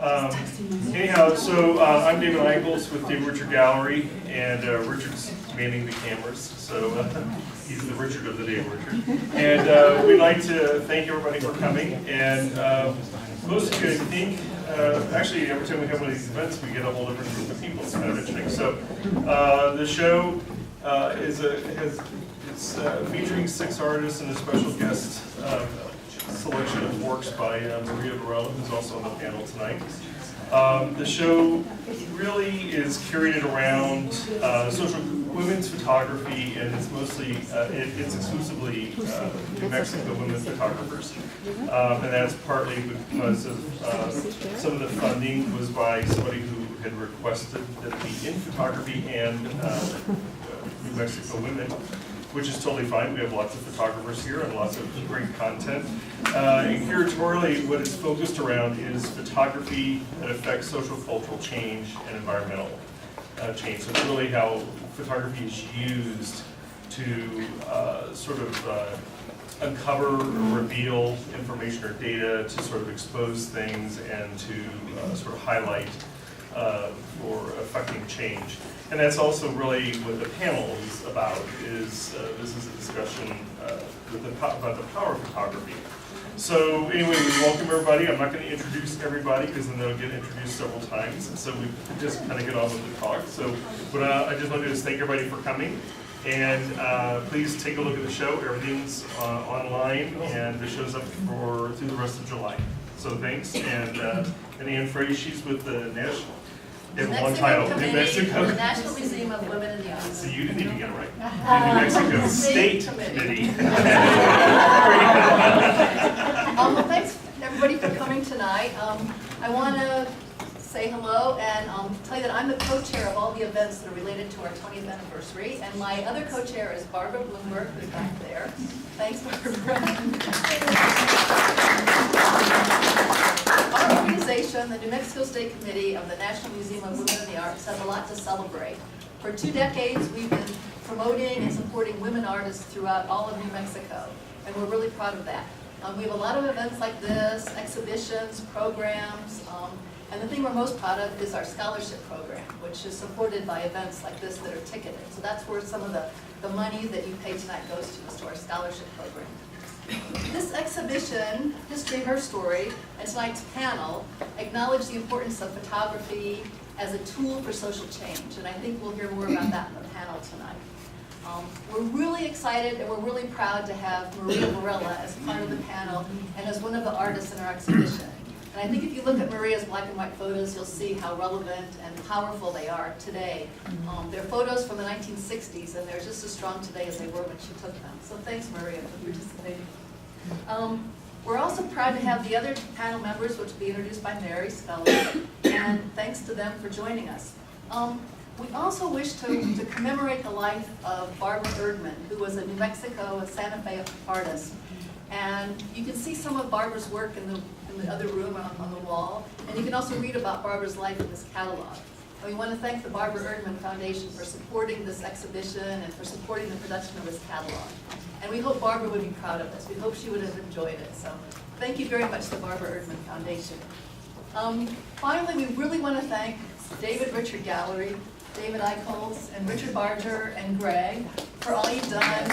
Anyhow, so I'm David Eingles with David Richard Gallery, and Richard's manning the cameras, so he's the Richard of the day, Richard. And we'd like to thank everybody for coming, and most of you, I think, actually every time we have one of these events, we get a whole different group of people. It's kind of interesting. So the show it's featuring 6 artists and a special guest selection of works by Maria Varela, who's also on the panel tonight. The show really is curated around social women's photography, and it's mostly, it's exclusively New Mexico women photographers. And that's partly because of some of the funding was by somebody who had requested that it be in photography and New Mexico women, which is totally fine. We have lots of photographers here and lots of great content. And curatorially, what it's focused around is photography that affects social cultural change and environmental change. So it's really how photography is used to sort of uncover or reveal information or data, to sort of expose things and to sort of highlight for affecting change. And that's also really what the panel is about, is this is a discussion about the power of photography. So anyway, we welcome everybody. I'm not going to introduce everybody because then they'll get introduced several times. And so we just kind of get on with the talk. So what I just want to do is thank everybody for coming. And please take a look at the show. Everything's online, and the show's up through the rest of July. So thanks. And Anne Frey, she's with the National. They have one title, New Mexico. The National Museum of Women in the Arts. So you didn't even get it right. The New Mexico State Committee. Well, thanks everybody for coming tonight. I want to say hello and tell you that I'm the co-chair of all the events that are related to our 20th anniversary, and my other co-chair is Barbara Bloomberg, who's back there. Thanks, Barbara. Our organization, the New Mexico State Committee of the National Museum of Women in the Arts, has a lot to celebrate. For 2 decades, we've been promoting and supporting women artists throughout all of New Mexico, and we're really proud of that. We have a lot of events like this, exhibitions, programs, and the thing we're most proud of is our scholarship program, which is supported by events like this that are ticketed. So that's where some of the money that you pay tonight goes to, is to our scholarship program. This exhibition, History, Her Story, and tonight's panel acknowledge the importance of photography as a tool for social change, and I think we'll hear more about that in the panel tonight. We're really excited and we're really proud to have Maria Varela as part of the panel and as one of the artists in our exhibition. And I think if you look at Maria's black and white photos, you'll see how relevant and powerful they are today. They're photos from the 1960s, and they're just as strong today as they were when she took them. So thanks, Maria, for participating. We're also proud to have the other panel members, which will be introduced by Mary, Scully, and thanks to them for joining us. We also wish to commemorate the life of Barbara Erdman, who was a New Mexico and Santa Fe artist. And you can see some of Barbara's work in the other room on the wall, and you can also read about Barbara's life in this catalog. And we want to thank the Barbara Erdman Foundation for supporting this exhibition and for supporting the production of this catalog. And we hope Barbara would be proud of this. We hope she would have enjoyed it. So thank you very much to the Barbara Erdman Foundation. Finally, we really want to thank David Richard Gallery, David Eingles, and Richard Barger, and Greg for all you've done.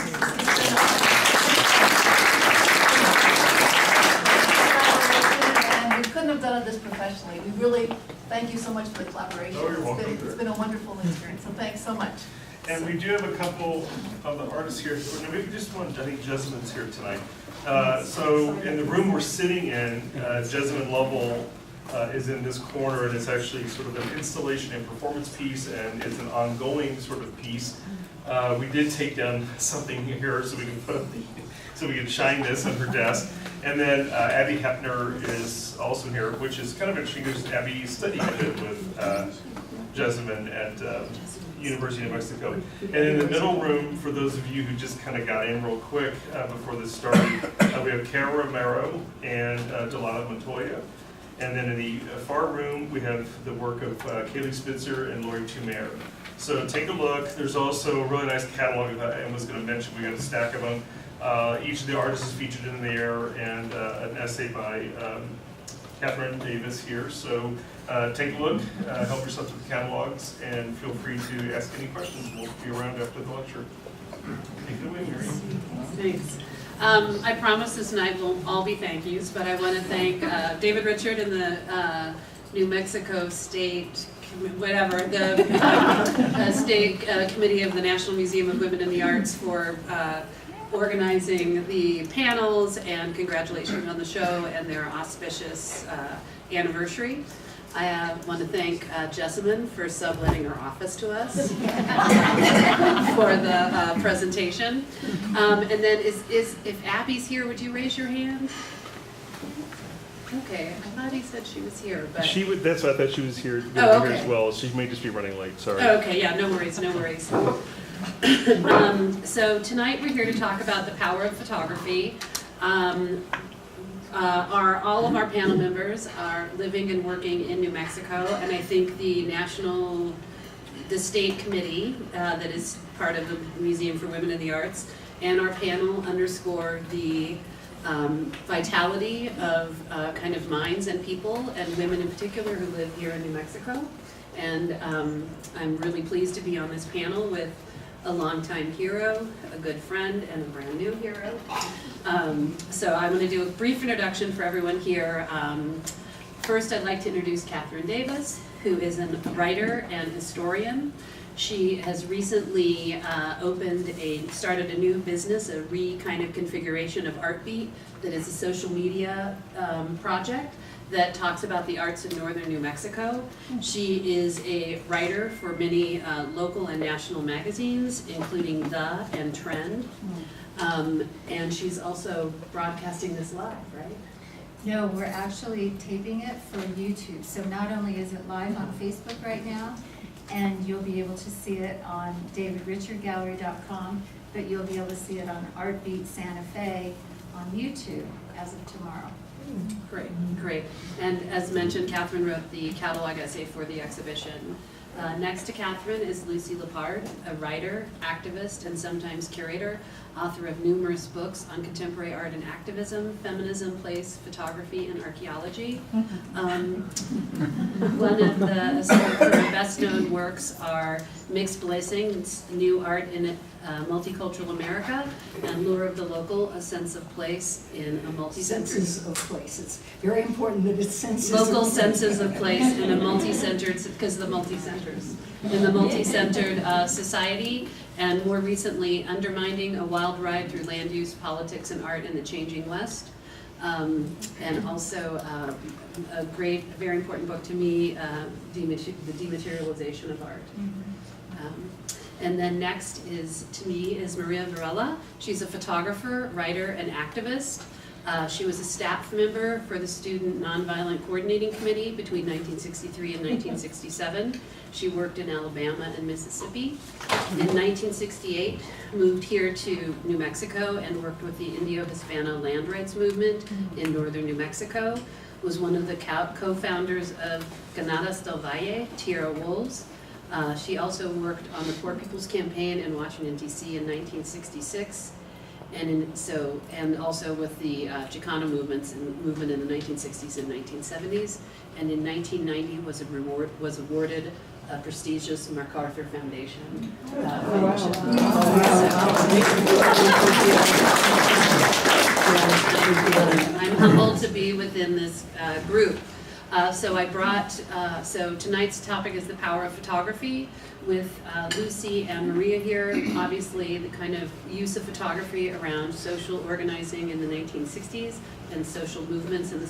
We couldn't have done this professionally. We really thank you so much for the collaboration. Oh, you're welcome. It's been a wonderful experience, so thanks so much. And we do have a couple of the artists here. Maybe just one, I think Jessamyn's here tonight. So in the room we're sitting in, Jessamyn Lovell is in this corner, and it's actually sort of an installation and performance piece, and it's an ongoing sort of piece. We did take down something here so we can put so we can shine this on her desk. And then Abby Hepner is also here, which is kind of interesting because Abby studied a bit with Jessamyn at University of New Mexico. And in the middle room, for those of you who just kind of got in real quick before this started, we have Cara Romero and Delana Montoya. And then in the far room, we have the work of Kaylee Spitzer and Lori Tumer. So take a look. There's also a really nice catalog that I was going to mention. We got a stack of them. Each of the artists is featured in there, and an essay by Kathryn M Davis here. So take a look, help yourself with the catalogs, and feel free to ask any questions. We'll be around after the lecture. Take it away, Mary. Thanks. I promise this night will all be thank yous, but I want to thank David Richard and the New Mexico State, whatever, the State Committee of the National Museum of Women in the Arts for organizing the panels, and congratulations on the show and their auspicious anniversary. I want to thank Jessamine for subletting her office to us for the presentation. And then if Abby's here, would you raise your hand? Okay, I thought he said she was here, but. That's why I thought she was here, Oh, okay. here as well. She may just be running late, sorry. Oh, okay, yeah, no worries, no worries. So tonight we're here to talk about the power of photography. All of our panel members are living and working in New Mexico, and I think the state committee that is part of the Museum for Women in the Arts and our panel underscore the vitality of kind of minds and people, and women in particular who live here in New Mexico. And I'm really pleased to be on this panel with a longtime hero, a good friend, and a brand new hero. So I'm going to do a brief introduction for everyone here. First, I'd like to introduce Kathryn Davis, who is a writer and historian. She has recently started a new business, a kind of configuration of ArtBeat, that is a social media project that talks about the arts in northern New Mexico. She is a writer for many local and national magazines, including The and Trend. And she's also broadcasting this live, right? No, we're actually taping it for YouTube. So not only is it live on Facebook right now, and you'll be able to see it on davidrichardgallery.com, but you'll be able to see it on ArtBeat Santa Fe on YouTube as of tomorrow. Great, great. And as mentioned, Kathryn wrote the catalog essay for the exhibition. Next to Kathryn is Lucy Lippard, a writer, activist, and sometimes curator, author of numerous books on contemporary art and activism, feminism, place, photography, and archaeology. One of her best-known works are Mixed Blessings, New Art in Multicultural America, and Lure of the Local, A Sense of Place in a Multi-Centered... Senses of place. It's very important that it's senses Local of place. senses of place in a multi-centered, because of the multi-centers, in the multi-centered society, and more recently, Undermining a Wild Ride Through Land Use, Politics, and Art in the Changing West. And also a great, very important book to me, The Dematerialization of Art. And then next is, to me, is Maria Varela. She's a photographer, writer, and activist. She was a staff member for the Student Nonviolent Coordinating Committee between 1963 and 1967. She worked in Alabama and Mississippi. In 1968, moved here to New Mexico and worked with the Indio-Hispano land rights movement in northern New Mexico. Was one of the co-founders of Ganadas del Valle, Tierra Wolves. She also worked on the Poor People's Campaign in Washington, D.C. in 1966, and also with the Chicano movement in the 1960s and 1970s. And in 1990 was awarded a prestigious MacArthur Foundation fellowship. I'm humbled to be within this group. So tonight's topic is the power of photography with Lucy and Maria here. Obviously, the kind of use of photography around social organizing in the 1960s and social movements in the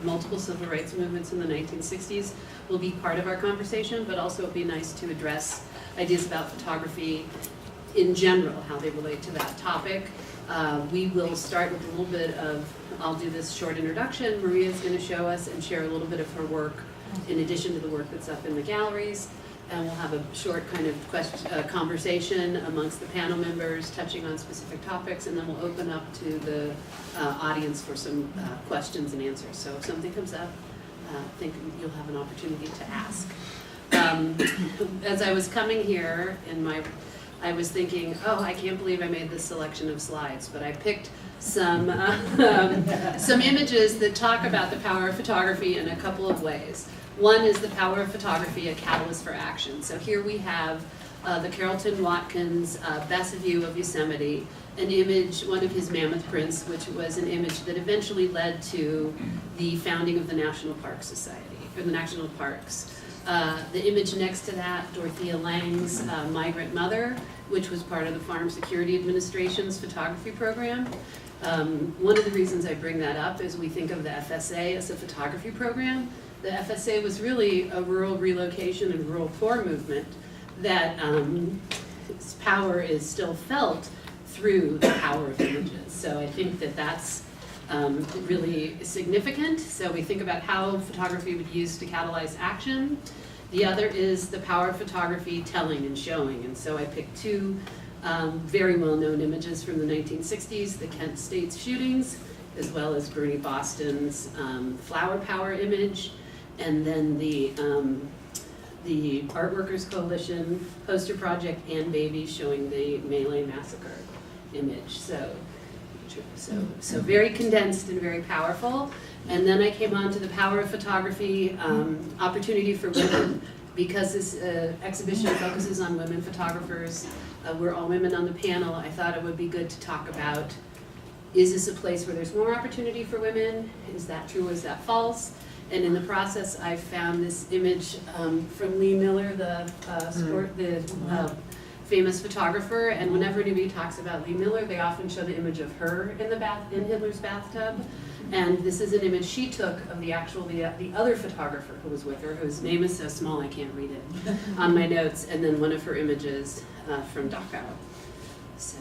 multiple civil rights movements in the 1960s will be part of our conversation, but also it'd be nice to address ideas about photography in general, how they relate to that topic. We will start with a little bit of, I'll do this short introduction. Maria's going to show us and share a little bit of her work in addition to the work that's up in the galleries. And we'll have a short kind of conversation amongst the panel members touching on specific topics, and then we'll open up to the audience for some questions and answers. So if something comes up, I think you'll have an opportunity to ask. As I was coming here in my I was thinking, oh, I can't believe I made this selection of slides, but I picked some images that talk about the power of photography in a couple of ways. One is the power of photography, a catalyst for action. So here we have the Carrollton Watkins best view of Yosemite, an image, one of his mammoth prints, which was an image that eventually led to the founding of the National Park Society, or the National Parks. The image next to that, Dorothea Lange's Migrant Mother, which was part of the Farm Security Administration's photography program. One of the reasons I bring that up is we think of the FSA as a photography program. The FSA was really a rural relocation and rural poor movement that its power is still felt through the power of images. So I think that that's really significant. So we think about how photography would use to catalyze action. The other is the power of photography telling and showing. And so I picked two very well-known images from the 1960s, the Kent States shootings, as well as Bernie Boston's flower power image, and then the Art Workers Coalition poster project and Babies showing the Melee Massacre image. So very condensed and very powerful. And then I came on to the power of photography, opportunity for women, because this exhibition focuses on women photographers. We're all women on the panel. I thought it would be good to talk about, is this a place where there's more opportunity for women? Is that true or is that false? And in the process, I found this image from Lee Miller, the famous photographer. And whenever anybody talks about Lee Miller, they often show the image of her in Hitler's bathtub. And this is an image she took of the other photographer who was with her, whose name is so small I can't read it on my notes. And then one of her images from Dachau. So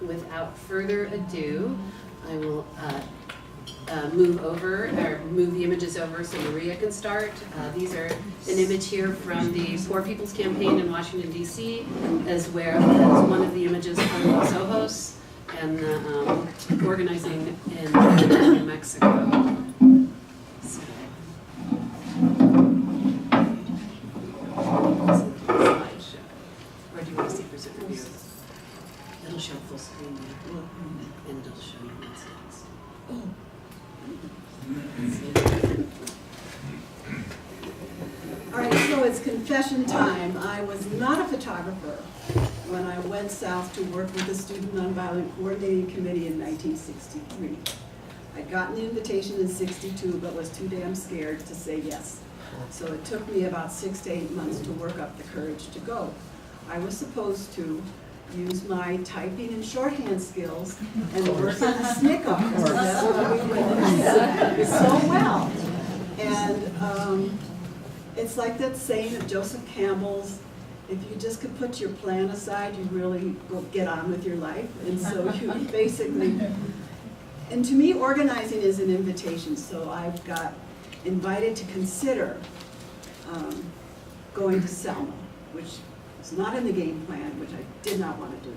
without further ado, I will move the images over so Maria can start. These are an image here from the Poor People's Campaign in Washington, D.C., as well as one of the images from Los Ojos and the organizing in New Mexico. So, slideshow. Or do you want to see present review? It'll show full screen there, and it'll show you what's next. All right, so it's confession time. I was not a photographer when I went south to work with the Student Nonviolent Coordinating Committee in 1963. I'd gotten the invitation in '62, but was too damn scared to say yes. So it took me about 6 to 8 months to work up the courage to go. I was supposed to use my typing and shorthand skills and work in the SNCC office. That's what we did so well. And it's like that saying of Joseph Campbell's, if you just could put your plan aside, you really will get on with your life. And so you basically, and to me, organizing is an invitation. So I've got invited to consider going to Selma, which was not in the game plan, which I did not want to do.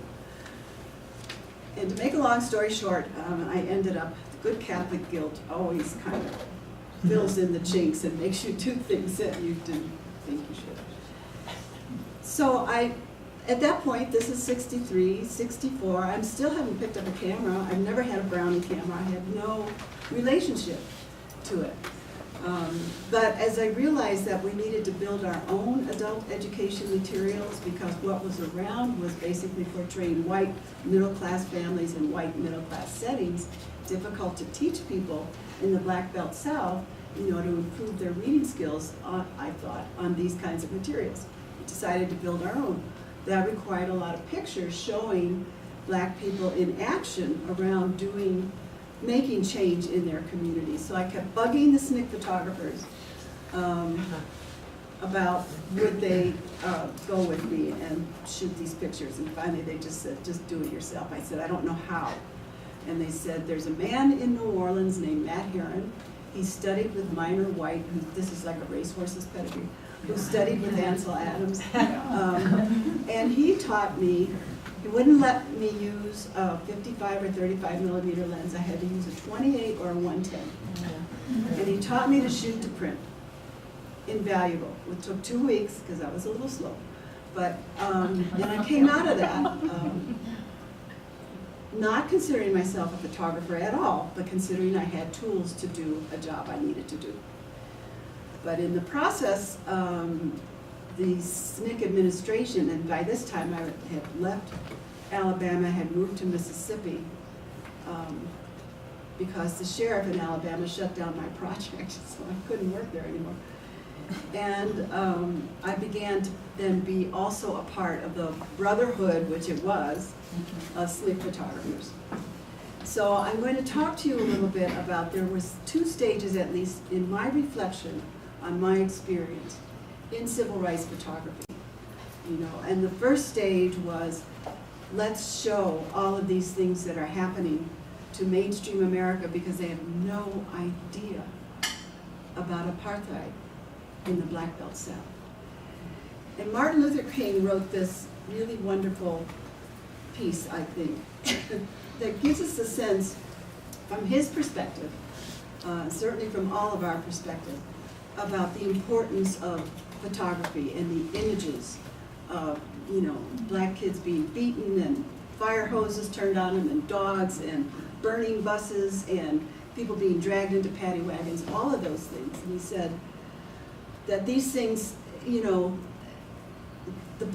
And to make a long story short, I ended up, the good Catholic guilt always kind of fills in the chinks and makes you do things that you didn't think you should. So at that point, this is 63, 64, I still haven't picked up a camera. I've never had a Brownie camera. I had no relationship to it. But as I realized that we needed to build our own adult education materials because what was around was basically portraying white middle-class families in white middle-class settings, difficult to teach people in the Black Belt South, to improve their reading skills, I thought, on these kinds of materials. We decided to build our own. That required a lot of pictures showing Black people in action around making change in their community. So I kept bugging the SNCC photographers about would they go with me and shoot these pictures. And finally they just said, just do it yourself. I said, I don't know how. And they said, there's a man in New Orleans named Matt Herron. He studied with Minor White, this is like a racehorse's pedigree, who studied with Ansel Adams. And he taught me, he wouldn't let me use a 55 or 35 millimeter lens. I had to use a 28 or a 110. And he taught me to shoot to print. Invaluable. It took 2 weeks, because I was a little slow. But, and I came out of that, not considering myself a photographer at all, but considering I had tools to do a job I needed to do. But in the process, the SNCC administration, and by this time I had left Alabama, had moved to Mississippi, because the sheriff in Alabama shut down my project, so I couldn't work there anymore. And I began to then be also a part of the brotherhood, which it was, of SNCC photographers. So I'm going to talk to you a little bit about, there was 2 stages at least in my reflection on my experience in civil rights photography. You know, and the first stage was, let's show all of these things that are happening to mainstream America because they have no idea about apartheid in the Black Belt South. And Martin Luther King wrote this really wonderful piece, I think, that gives us a sense from his perspective, certainly from all of our perspective, about the importance of photography and the images of, you know, black kids being beaten and fire hoses turned on them and dogs and burning buses and people being dragged into paddy wagons, all of those things. And he said that these things, you know, the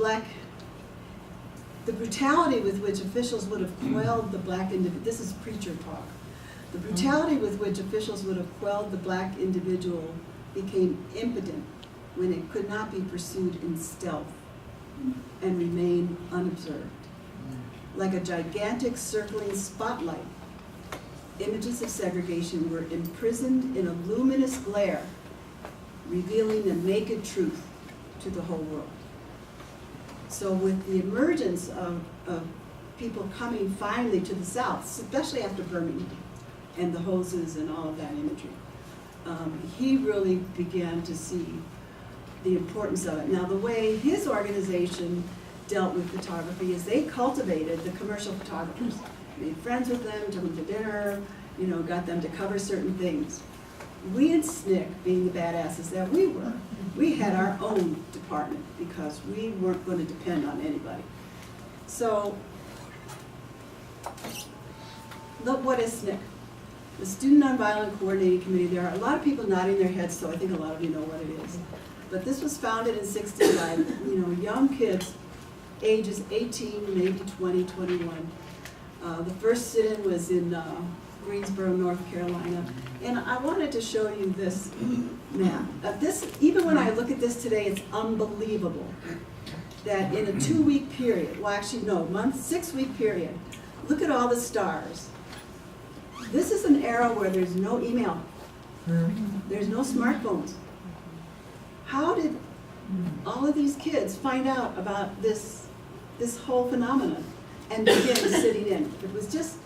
brutality with which officials would have quelled the black individual, this is preacher talk, the brutality with which officials would have quelled the black individual became impotent when it could not be pursued in stealth and remain unobserved. Like a gigantic circling spotlight, images of segregation were imprisoned in a luminous glare, revealing the naked truth to the whole world. So with the emergence of people coming finally to the South, especially after Birmingham and the hoses and all of that imagery, he really began to see the importance of it. Now, the way his organization dealt with photography is they cultivated the commercial photographers, made friends with them, took them to dinner, you know, got them to cover certain things. We at SNCC, being the badasses that we were, we had our own department because we weren't going to depend on anybody. So, look, what is SNCC? The Student Nonviolent Coordinating Committee. There are a lot of people nodding their heads, so I think a lot of you know what it is. But this was founded in '65, you know, young kids, ages 18, maybe 20, 21. The first sit-in was in Greensboro, North Carolina. And I wanted to show you this map. This, even when I look at this today, it's unbelievable that in a 2-week period, well actually no, 6-week period, look at all the stars. This is an era where there's no email. There's no smartphones. How did all of these kids find out about this whole phenomenon and begin sitting in? It was just,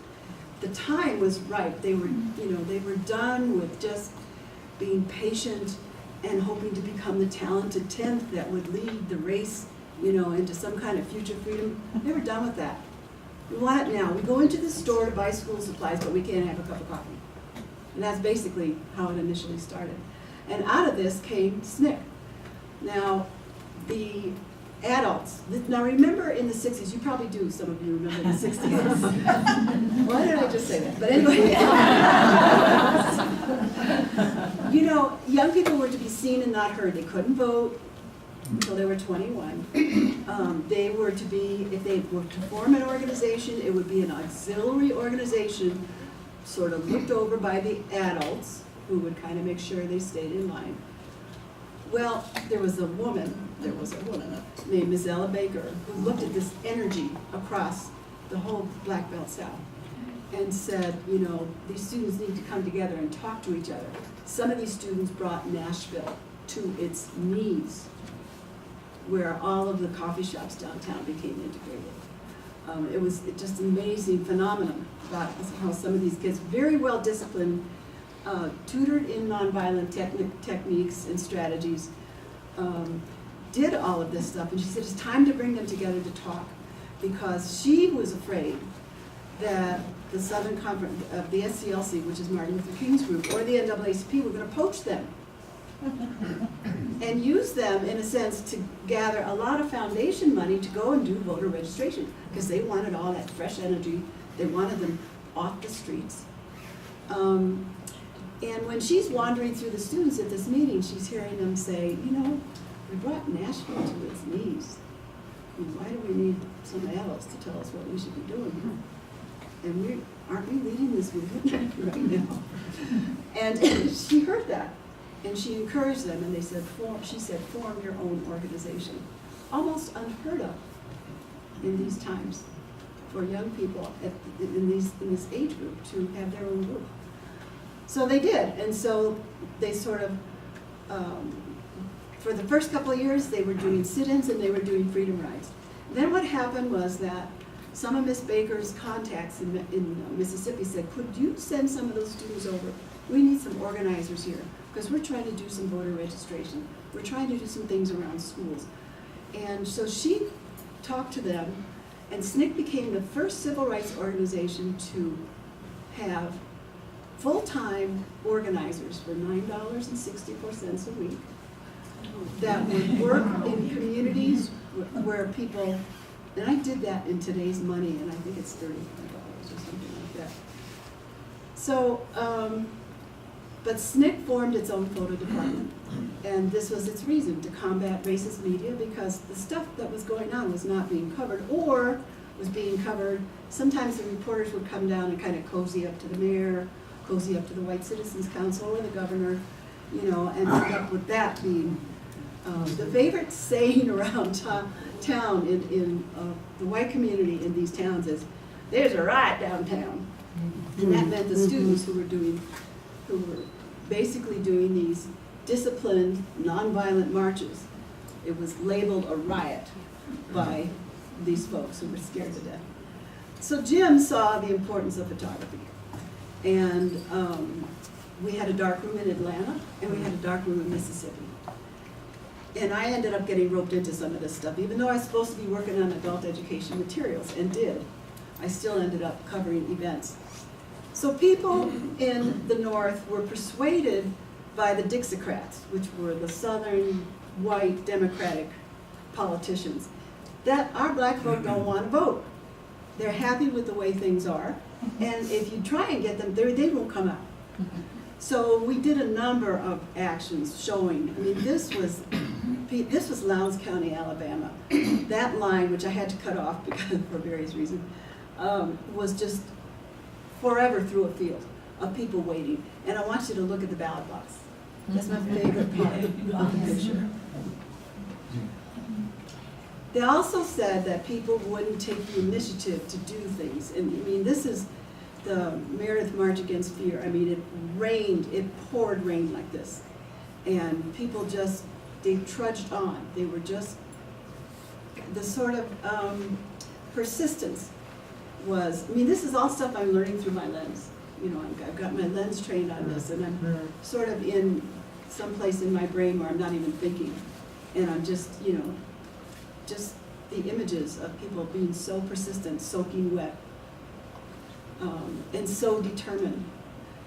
the time was right. They were, you know, they were done with just being patient and hoping to become the talented 10th that would lead the race, you know, into some kind of future freedom. They were done with that. We want it now. We go into the store to buy school supplies, but we can't have a cup of coffee. And that's basically how it initially started. And out of this came SNCC. Now, the adults, now remember in the 60s, you probably do, some of you remember the 60s. Why did I just say that? But anyway. You know, young people were to be seen and not heard. They couldn't vote until they were 21. They were to be, if they were to form an organization, it would be an auxiliary organization, sort of looked over by the adults, who would kind of make sure they stayed in line. Well, there was a woman named Ms. Ella Baker who looked at this energy across the whole Black Belt South and said, you know, these students need to come together and talk to each other. Some of these students brought Nashville to its knees, where all of the coffee shops downtown became integrated. It was just an amazing phenomenon about how some of these kids, very well disciplined, tutored in nonviolent techniques and strategies, did all of this stuff. And she said it's time to bring them together to talk, because she was afraid that the Southern Conference, the SCLC, which is Martin Luther King's group, or the NAACP were going to poach them. and use them, in a sense, to gather a lot of foundation money to go and do voter registration, because they wanted all that fresh energy. They wanted them off the streets. And when she's wandering through the students at this meeting, she's hearing them say, you know, we brought Nashville to its knees. I mean, why do we need some adults to tell us what we should be doing? And aren't we leading this movement right now? And she heard that, and she encouraged them, and they said, she said, form your own organization. Almost unheard of in these times for young people in this age group to have their own group. So they did, and so they sort of, for the first couple of years, they were doing sit-ins and they were doing freedom rides. Then what happened was that some of Miss Baker's contacts in Mississippi said, could you send some of those students over? We need some organizers here, because we're trying to do some voter registration. We're trying to do some things around schools. And so she talked to them, and SNCC became the first civil rights organization to have full-time organizers for $9.64 a week that would work in communities where people, and I did that in today's money, and I think it's $35 or something like that. So, but SNCC formed its own photo department, and this was its reason, to combat racist media, because the stuff that was going on was not being covered, or was being covered. Sometimes the reporters would come down and kind of cozy up to the mayor, cozy up to the White Citizens Council or the governor, you know, and end up with that being the favorite saying around town in the white community in these towns is, there's a riot downtown. And that meant the students who were basically doing these disciplined, nonviolent marches. It was labeled a riot by these folks who were scared to death. So Jim saw the importance of photography. And we had a dark room in Atlanta, and we had a dark room in Mississippi. And I ended up getting roped into some of this stuff, even though I was supposed to be working on adult education materials, and did. I still ended up covering events. So people in the North were persuaded by the Dixiecrats, which were the Southern white Democratic politicians, that our black folk don't want to vote. They're happy with the way things are, and if you try and get them, they won't come out. So we did a number of actions showing, I mean, this was Lowndes County, Alabama. That line, which I had to cut off because for various reasons, was just forever through a field of people waiting. And I want you to look at the ballot box. That's my favorite part of the picture. They also said that people wouldn't take the initiative to do things. And I mean, this is the Meredith March Against Fear. I mean, it rained, it poured rain like this. And people just, they trudged on. They were just, the sort of persistence was, I mean, this is all stuff I'm learning through my lens. You know, I've got my lens trained on this, and I'm sort of in some place in my brain where I'm not even thinking. And I'm just, you know, just the images of people being so persistent, soaking wet, and so determined,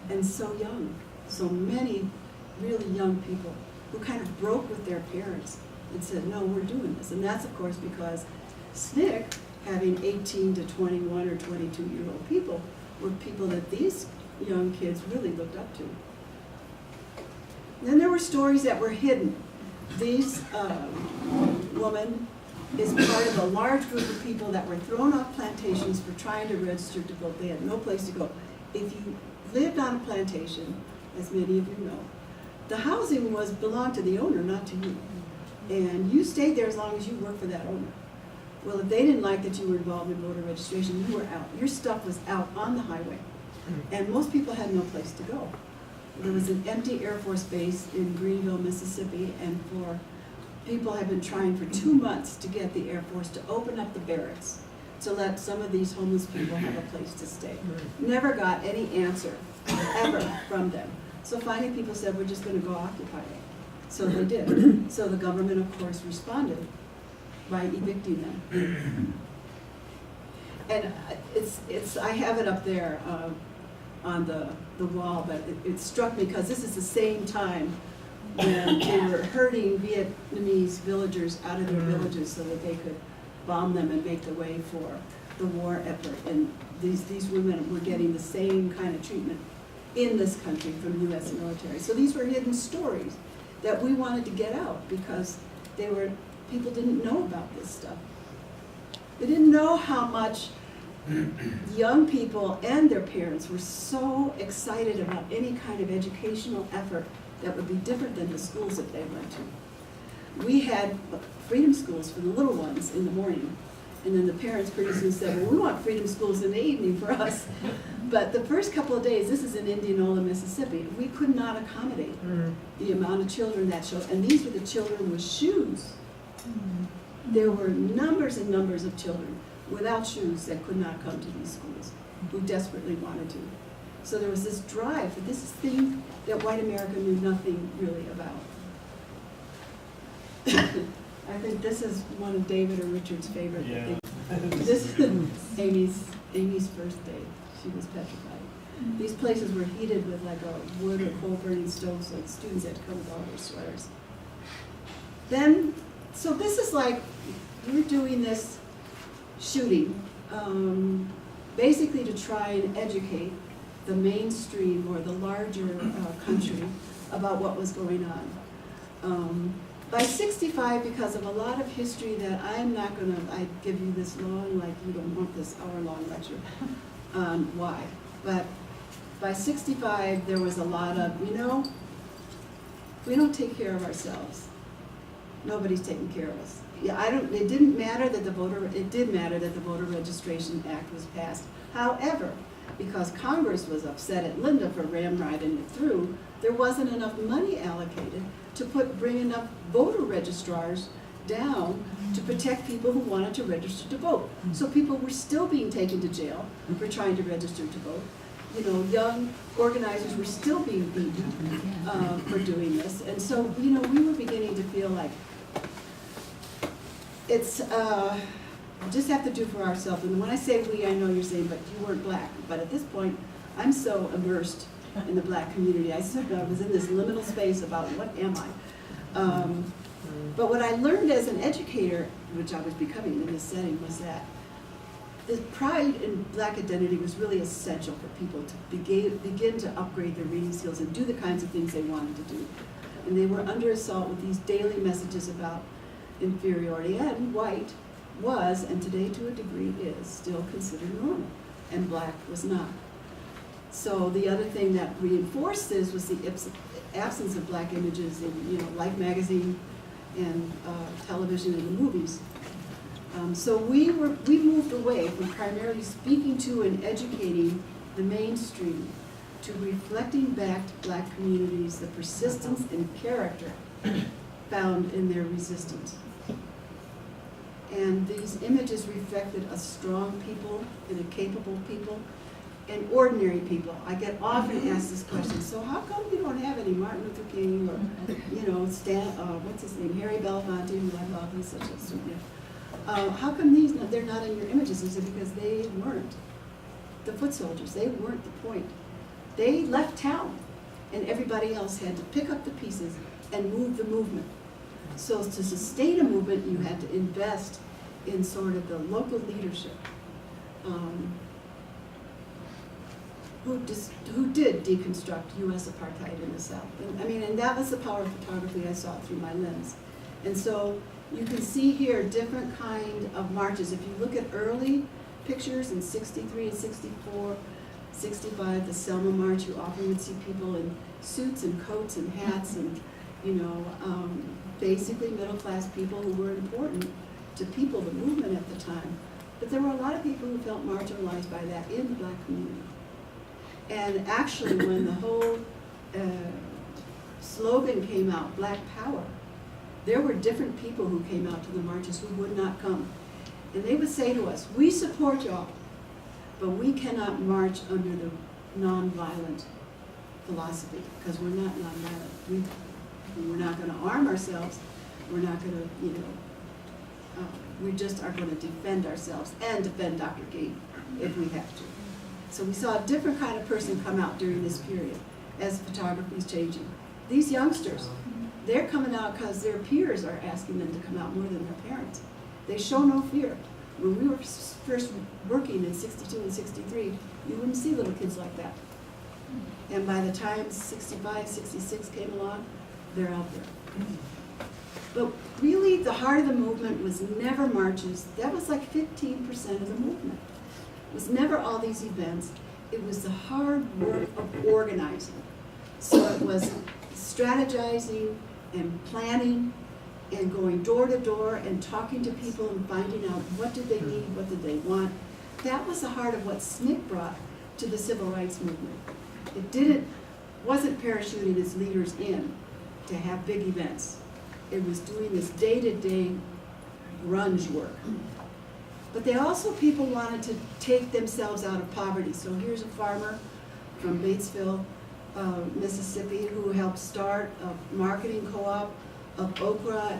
and so young. So many really young people who kind of broke with their parents and said, no, we're doing this. And that's, of course, because SNCC, having 18 to 21 or 22-year-old people, were people that these young kids really looked up to. Then there were stories that were hidden. This woman is part of a large group of people that were thrown off plantations for trying to register to vote. They had no place to go. If you lived on a plantation, as many of you know, the housing belonged to the owner, not to you. And you stayed there as long as you worked for that owner. Well, if they didn't like that you were involved in voter registration, you were out. Your stuff was out on the highway. And most people had no place to go. There was an empty Air Force base in Greenville, Mississippi, and people have been trying for 2 months to get the Air Force to open up the barracks to let some of these homeless people have a place to stay. Never got any answer, ever, from them. So finally people said, we're just going to go occupy it. So they did. So the government, of course, responded by evicting them. And I have it up there on the wall, but it struck me because this is the same time when they were herding Vietnamese villagers out of their villages so that they could bomb them and make the way for the war effort. And these women were getting the same kind of treatment in this country from the U.S. military. So these were hidden stories that we wanted to get out because people didn't know about this stuff. They didn't know how much young people and their parents were so excited about any kind of educational effort that would be different than the schools that they went to. We had freedom schools for the little ones in the morning, and then the parents pretty soon said, well, we want freedom schools in the evening for us. But the first couple of days, this is in Indianola, Mississippi, we could not accommodate the amount of children that showed, and these were the children with shoes. There were numbers and numbers of children without shoes that could not come to these schools, who desperately wanted to. So there was this drive for this thing that white America knew nothing really about. I think this is one of David or Richard's favorite. Yeah. This is Amy's first day. She was petrified. These places were heated with like a wood or coal burning stove, so the students had to come with all their sweaters. Then, so this is like, we're doing this shooting, basically to try and educate the mainstream or the larger country about what was going on. By 65, because of a lot of history that I'm not going to, I give you this long, like you don't want this hour-long lecture on why. But by 65, there was a lot of, you know, we don't take care of ourselves. Nobody's taking care of us. Yeah, it didn't matter that it did matter that the Voter Registration Act was passed. However, because Congress was upset at Linda for ramrodding it through, there wasn't enough money allocated to bring enough voter registrars down to protect people who wanted to register to vote. So people were still being taken to jail for trying to register to vote. You know, young organizers were still being beaten for doing this. And so, you know, we were beginning to feel like it's, we just have to do for ourselves. And when I say we, I know you're saying, but you weren't black. But at this point, I'm so immersed in the black community. I sort of was in this liminal space about what am I? But what I learned as an educator, which I was becoming in this setting, was that the pride in black identity was really essential for people to begin to upgrade their reading skills and do the kinds of things they wanted to do. And they were under assault with these daily messages about inferiority, and white was, and today to a degree is, still considered normal, and black was not. So the other thing that reinforced this was the absence of black images in, you know, Life magazine and television and the movies. So we moved away from primarily speaking to and educating the mainstream to reflecting back to black communities the persistence and character found in their resistance. And these images reflected a strong people and a capable people and ordinary people. I get often asked this question, so how come you don't have any Martin Luther King or, you know, what's his name, Harry Belafonte, who I love, he's such a student. How come they're not in your images? I said, because they weren't the foot soldiers. They weren't the point. They left town, and everybody else had to pick up the pieces and move the movement. So to sustain a movement, you had to invest in sort of the local leadership who did deconstruct U.S. apartheid in the South. And that was the power of photography I saw through my lens. And so you can see here different kind of marches. If you look at early pictures in 63 and 64, 65, the Selma March, you often would see people in suits and coats and hats and, you know, basically middle-class people who were important to people, the movement at the time. But there were a lot of people who felt marginalized by that in the black community. And actually, when the whole slogan came out, Black Power, there were different people who came out to the marches who would not come. And they would say to us, we support y'all, but we cannot march under the nonviolent philosophy, because we're not nonviolent. We're not going to arm ourselves. We're not going to, you know, we just are going to defend ourselves and defend Dr. King if we have to. So we saw a different kind of person come out during this period as photography is changing. These youngsters they're coming out because their peers are asking them to come out more than their parents. They show no fear. When we were first working in 62 and 63, you wouldn't see little kids like that. And by the time 65, 66 came along, they're out there. But really, the heart of the movement was never marches. That was like 15% of the movement. It was never all these events. It was the hard work of organizing. So it was strategizing and planning and going door to door and talking to people and finding out what did they need, what did they want. That was the heart of what SNCC brought to the civil rights movement. It wasn't parachuting its leaders in to have big events. It was doing this day-to-day grunge work. But people wanted to take themselves out of poverty. So here's a farmer from Batesville, Mississippi, who helped start a marketing co-op of okra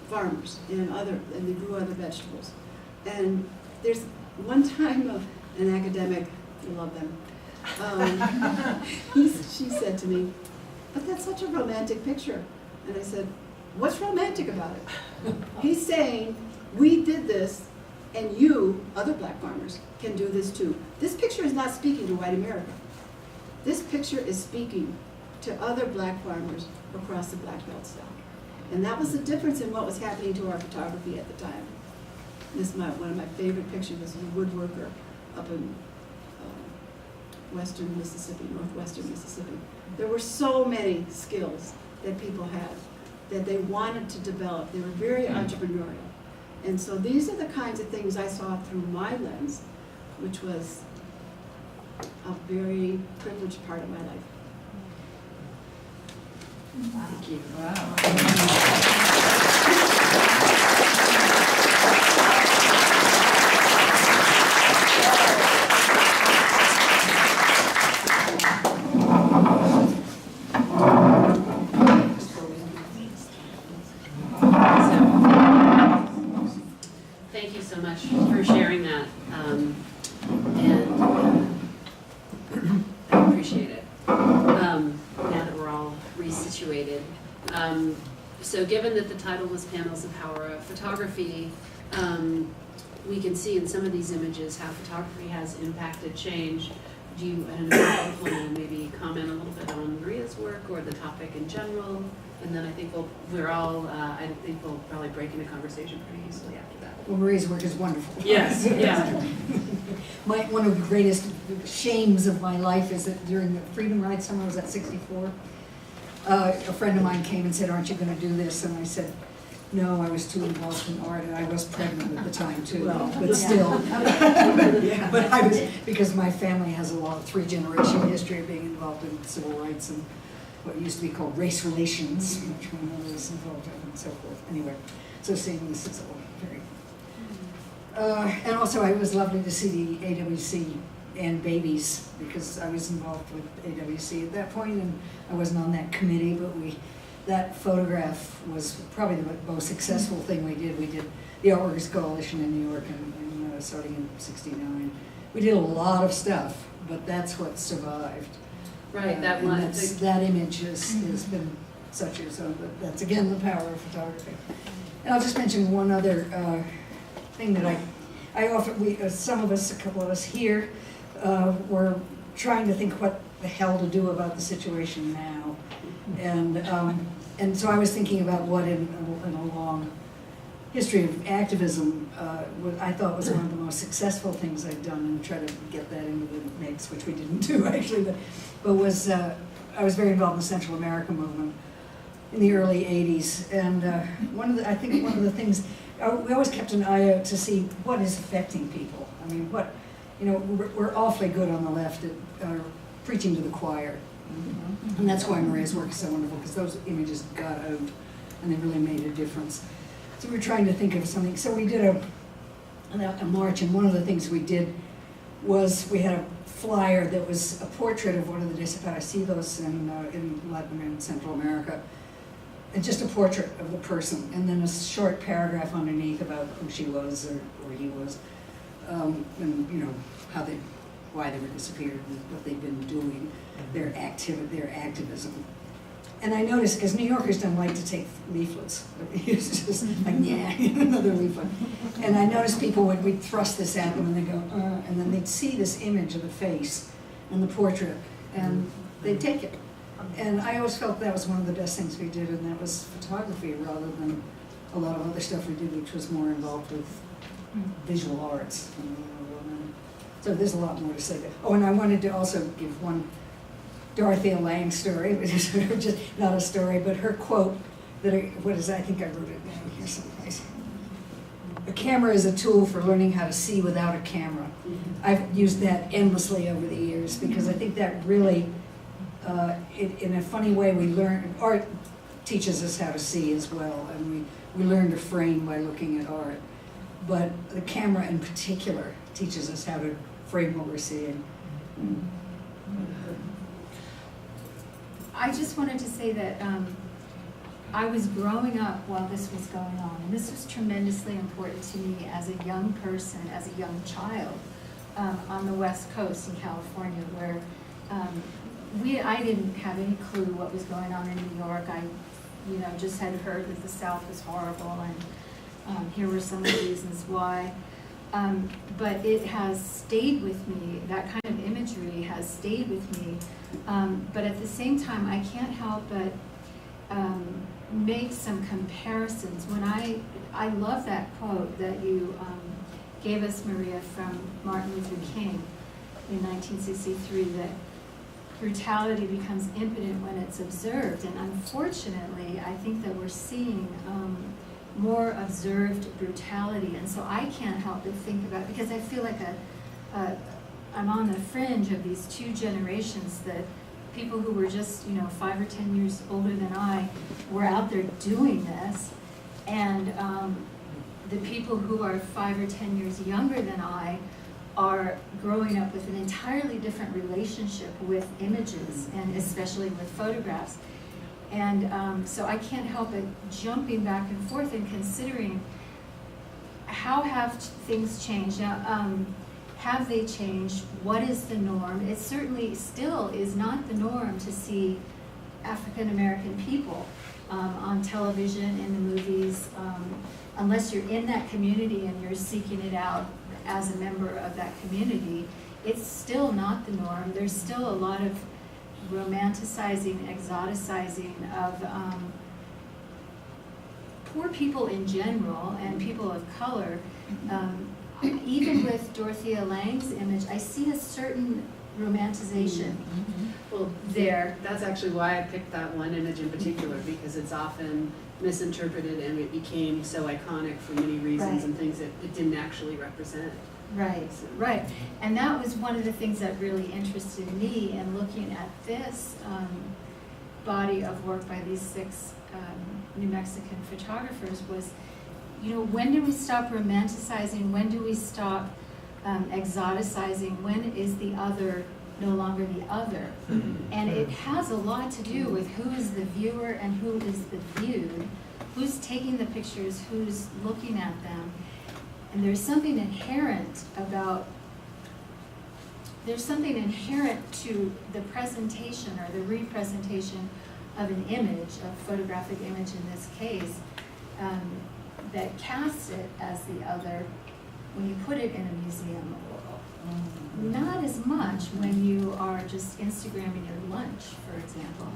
farmers and they grew other vegetables. And there's one time an academic, I love them, she said to me, "But that's such a romantic picture." And I said, "What's romantic about it?" He's saying, we did this, and you, other black farmers, can do this too. This picture is not speaking to white America. This picture is speaking to other black farmers across the Black Belt South. And that was the difference in what was happening to our photography at the time. One of my favorite pictures was a woodworker up in western Mississippi, northwestern Mississippi. There were so many skills that people had that they wanted to develop. They were very entrepreneurial. And so these are the kinds of things I saw through my lens, which was a very privileged part of my life. Thank you. Thank you so much for sharing that, and I appreciate it. Now that we're all resituated, so given that the title was Panels of Power of Photography, we can see in some of these images how photography has impacted change. Do you, I don't know, if you want to maybe comment a little bit on Maria's work or the topic in general? And then I think we'll probably break into conversation pretty easily after that. Well, Maria's work is wonderful. Yes, yeah. One of the greatest shames of my life is that during the Freedom Ride summer, I was at 64, a friend of mine came and said, "Aren't you going to do this?" And I said, "No, I was too involved in art, and I was pregnant at the time too, but still." But I was, because my family has a long 3-generation history of being involved in civil rights and what used to be called race relations, which my mother was involved in and so forth. Anyway, so seeing this is all very... and also it was lovely to see the AWC and babies, because I was involved with AWC at that point, and I wasn't on that committee, but that photograph was probably the most successful thing we did. We did the Artworkers Coalition in New York and starting in '69. We did a lot of stuff, but that's what survived. Right, that one. That image has been such a, so that's again the power of photography. And I'll just mention one other thing that I often, some of us, a couple of us here, were trying to think what the hell to do about the situation now. And so I was thinking about what in a long history of activism, what I thought was one of the most successful things I'd done, and try to get that into the mix, which we didn't do actually, but was, I was very involved in the Central America movement in the early 80s. And I think one of the things, we always kept an eye out to see what is affecting people. I mean, we're awfully good on the left at preaching to the choir. And that's why Maria's work is so wonderful, because those images got out and they really made a difference. So we were trying to think of something. So we did a march, and one of the things we did was we had a flyer that was a portrait of one of the desaparecidos in Latin and Central America, and just a portrait of the person, and then a short paragraph underneath about who she was or he was, and why they were disappeared, and what they've been doing, their activism. And I noticed, because New Yorkers don't like to take leaflets. It's just like, yeah, another leaflet. And I noticed people we'd thrust this at them and they'd go, and then they'd see this image of the face and the portrait, and they'd take it. And I always felt that was one of the best things we did, and that was photography rather than a lot of other stuff we did, which was more involved with visual arts. So there's a lot more to say there. Oh, and I wanted to also give one Dorothea Lange story, which is sort of just not a story, but her quote that I think I wrote it down here someplace. A camera is a tool for learning how to see without a camera. I've used that endlessly over the years because I think that really, in a funny way, we learn, art teaches us how to see as well, and we learn to frame by looking at art. But the camera in particular teaches us how to frame what we're seeing. I just wanted to say that I was growing up while this was going on, and this was tremendously important to me as a young person, as a young child, on the West Coast in California, where I didn't have any clue what was going on in New York. I, just had heard that the South was horrible, and here were some of the reasons why. But it has stayed with me. That kind of imagery has stayed with me. But at the same time, I can't help but make some comparisons. When I love that quote that you gave us, Maria, from Martin Luther King in 1963, that brutality becomes impotent when it's observed. And unfortunately, I think that we're seeing more observed brutality. And so I can't help but think about, because I feel like I'm on the fringe of these two generations, that people who were just 5 or 10 years older than I were out there doing this, and the people who are 5 or 10 years younger than I are growing up with an entirely different relationship with images, and especially with photographs. And so I can't help but jumping back and forth and considering, how have things changed? Now, have they changed? What is the norm? It certainly still is not the norm to see African American people on television, in the movies, unless you're in that community and you're seeking it out as a member of that community. It's still not the norm. There's still a lot of romanticizing, exoticizing of poor people in general and people of color. Even with Dorothea Lange's image, I see a certain romanticization Well, there. that's actually why I picked that one image in particular, because it's often misinterpreted and it became so iconic for many reasons, Right. and things that it didn't actually represent. Right, right. And that was one of the things that really interested me in looking at this body of work by these 6 New Mexican photographers was, when do we stop romanticizing? When do we stop exoticizing? When is the other no longer the other? And it has a lot to do with who is the viewer and who is the viewed, who's taking the pictures, who's looking at them. And there's something inherent to the presentation or the representation of an image, a photographic image in this case, that casts it as the other when you put it in a museum. Not as much when you are just Instagramming your lunch, for example.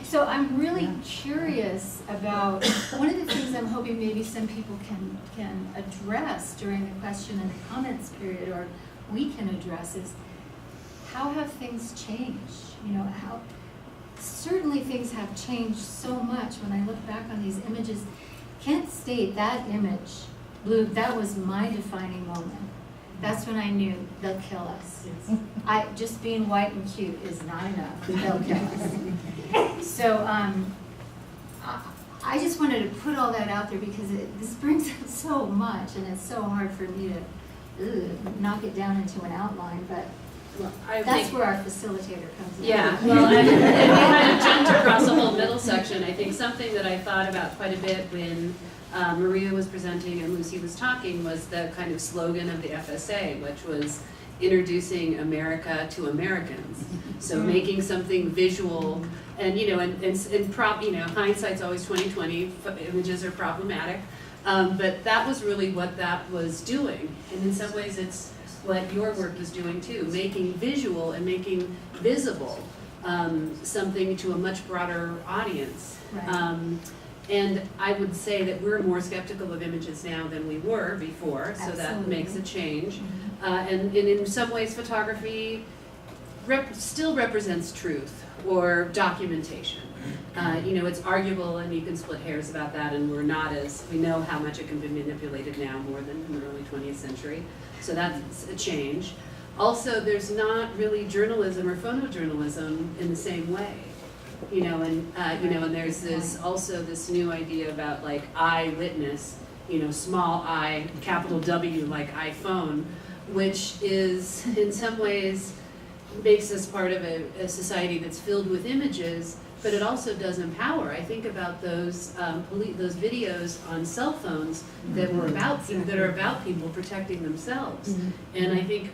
So I'm really curious about, one of the things I'm hoping maybe some people can address during the question and comments period, or we can address, is how have things changed? How certainly things have changed so much. When I look back on these images, Kent State, that image, Blue, that was my defining moment. That's when I knew they'll kill us. Just being white and cute is not enough. They'll kill us. So I just wanted to put all that out there because this brings up so much, and it's so hard for me to knock it down into an outline. But that's where our facilitator comes in. Yeah, well, we kind of jumped across the whole middle section. I think something that I thought about quite a bit when Maria was presenting and Lucy was talking was the kind of slogan of the FSA, which was introducing America to Americans. So making something visual, and hindsight's always 20/20. Images are problematic, but that was really what that was doing, and in some ways, it's what your work is doing too, making visual and making visible something to a much broader audience. Right. And I would say that we're more skeptical of images now than we were before, so that Absolutely. makes a change. And in some ways, photography still represents truth or documentation. It's arguable, and you can split hairs about that, and we know how much it can be manipulated now more than in the early 20th century. So that's a change. Also, there's not really journalism or photojournalism in the same way. And there's this new idea about like eyewitness, small I, capital W, like iPhone, which is in some ways makes us part of a society that's filled with images, but it also does empower. I think about those videos on cell phones that are about people protecting themselves. And I think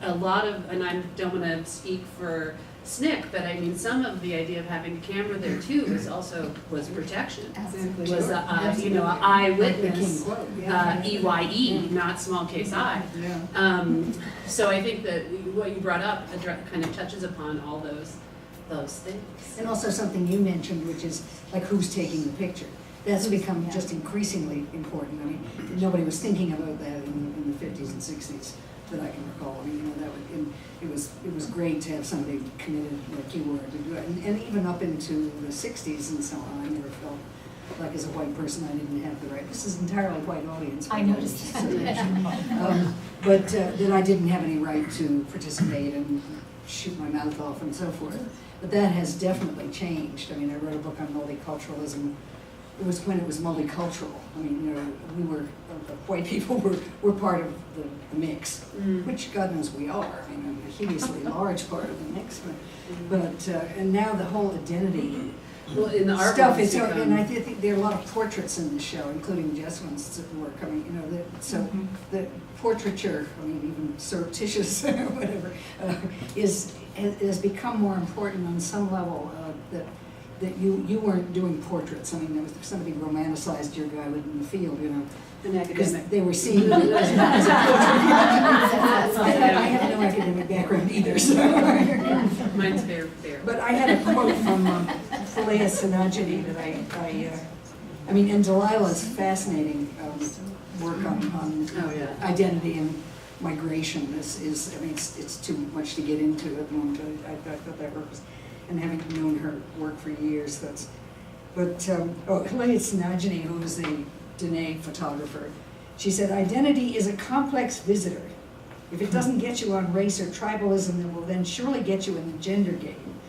a lot of, and I don't want to speak for SNCC, but I mean, some of the idea of having a camera there too was protection. Exactly. Was eyewitness, EYE, not small case I. Yeah. So I think that what you brought up kind of touches upon all those things. And also something you mentioned, which is like who's taking the picture. That's become just increasingly important. I mean, nobody was thinking about that in the 50s and 60s that I can recall. I mean, it was great to have somebody committed like you were to do it. And even up into the 60s and so on, I never felt like as a white person I didn't have the right. This is an entirely white audience. I noticed that. But that I didn't have any right to participate and shoot my mouth off and so forth. But that has definitely changed. I mean, I wrote a book on multiculturalism. It was when it was multicultural. I mean, white people were part of the mix, which God knows we are. I mean, a hideously large part of the mix. But and now the whole identity in the art stuff is, and I think there are a lot of portraits in the show, including Jeswin's work. I mean, so the portraiture, I mean, even surreptitious, whatever, has become more important on some level. That you weren't doing portraits. I mean, there was somebody romanticized your guy in the field, An because academic. they were seeing it as a portrait. I have no academic background either, so. Mine's fair. But I had a quote from Philea Sinajini that I mean, and Delilah's fascinating work on identity and migration is, I mean, it's too much to get into at the moment, but I thought that work was, and having known her work for years, Philea Sinajini, who was a Dene photographer, she said, identity is a complex visitor. If it doesn't get you on race or tribalism, it will then surely get you in the gender game.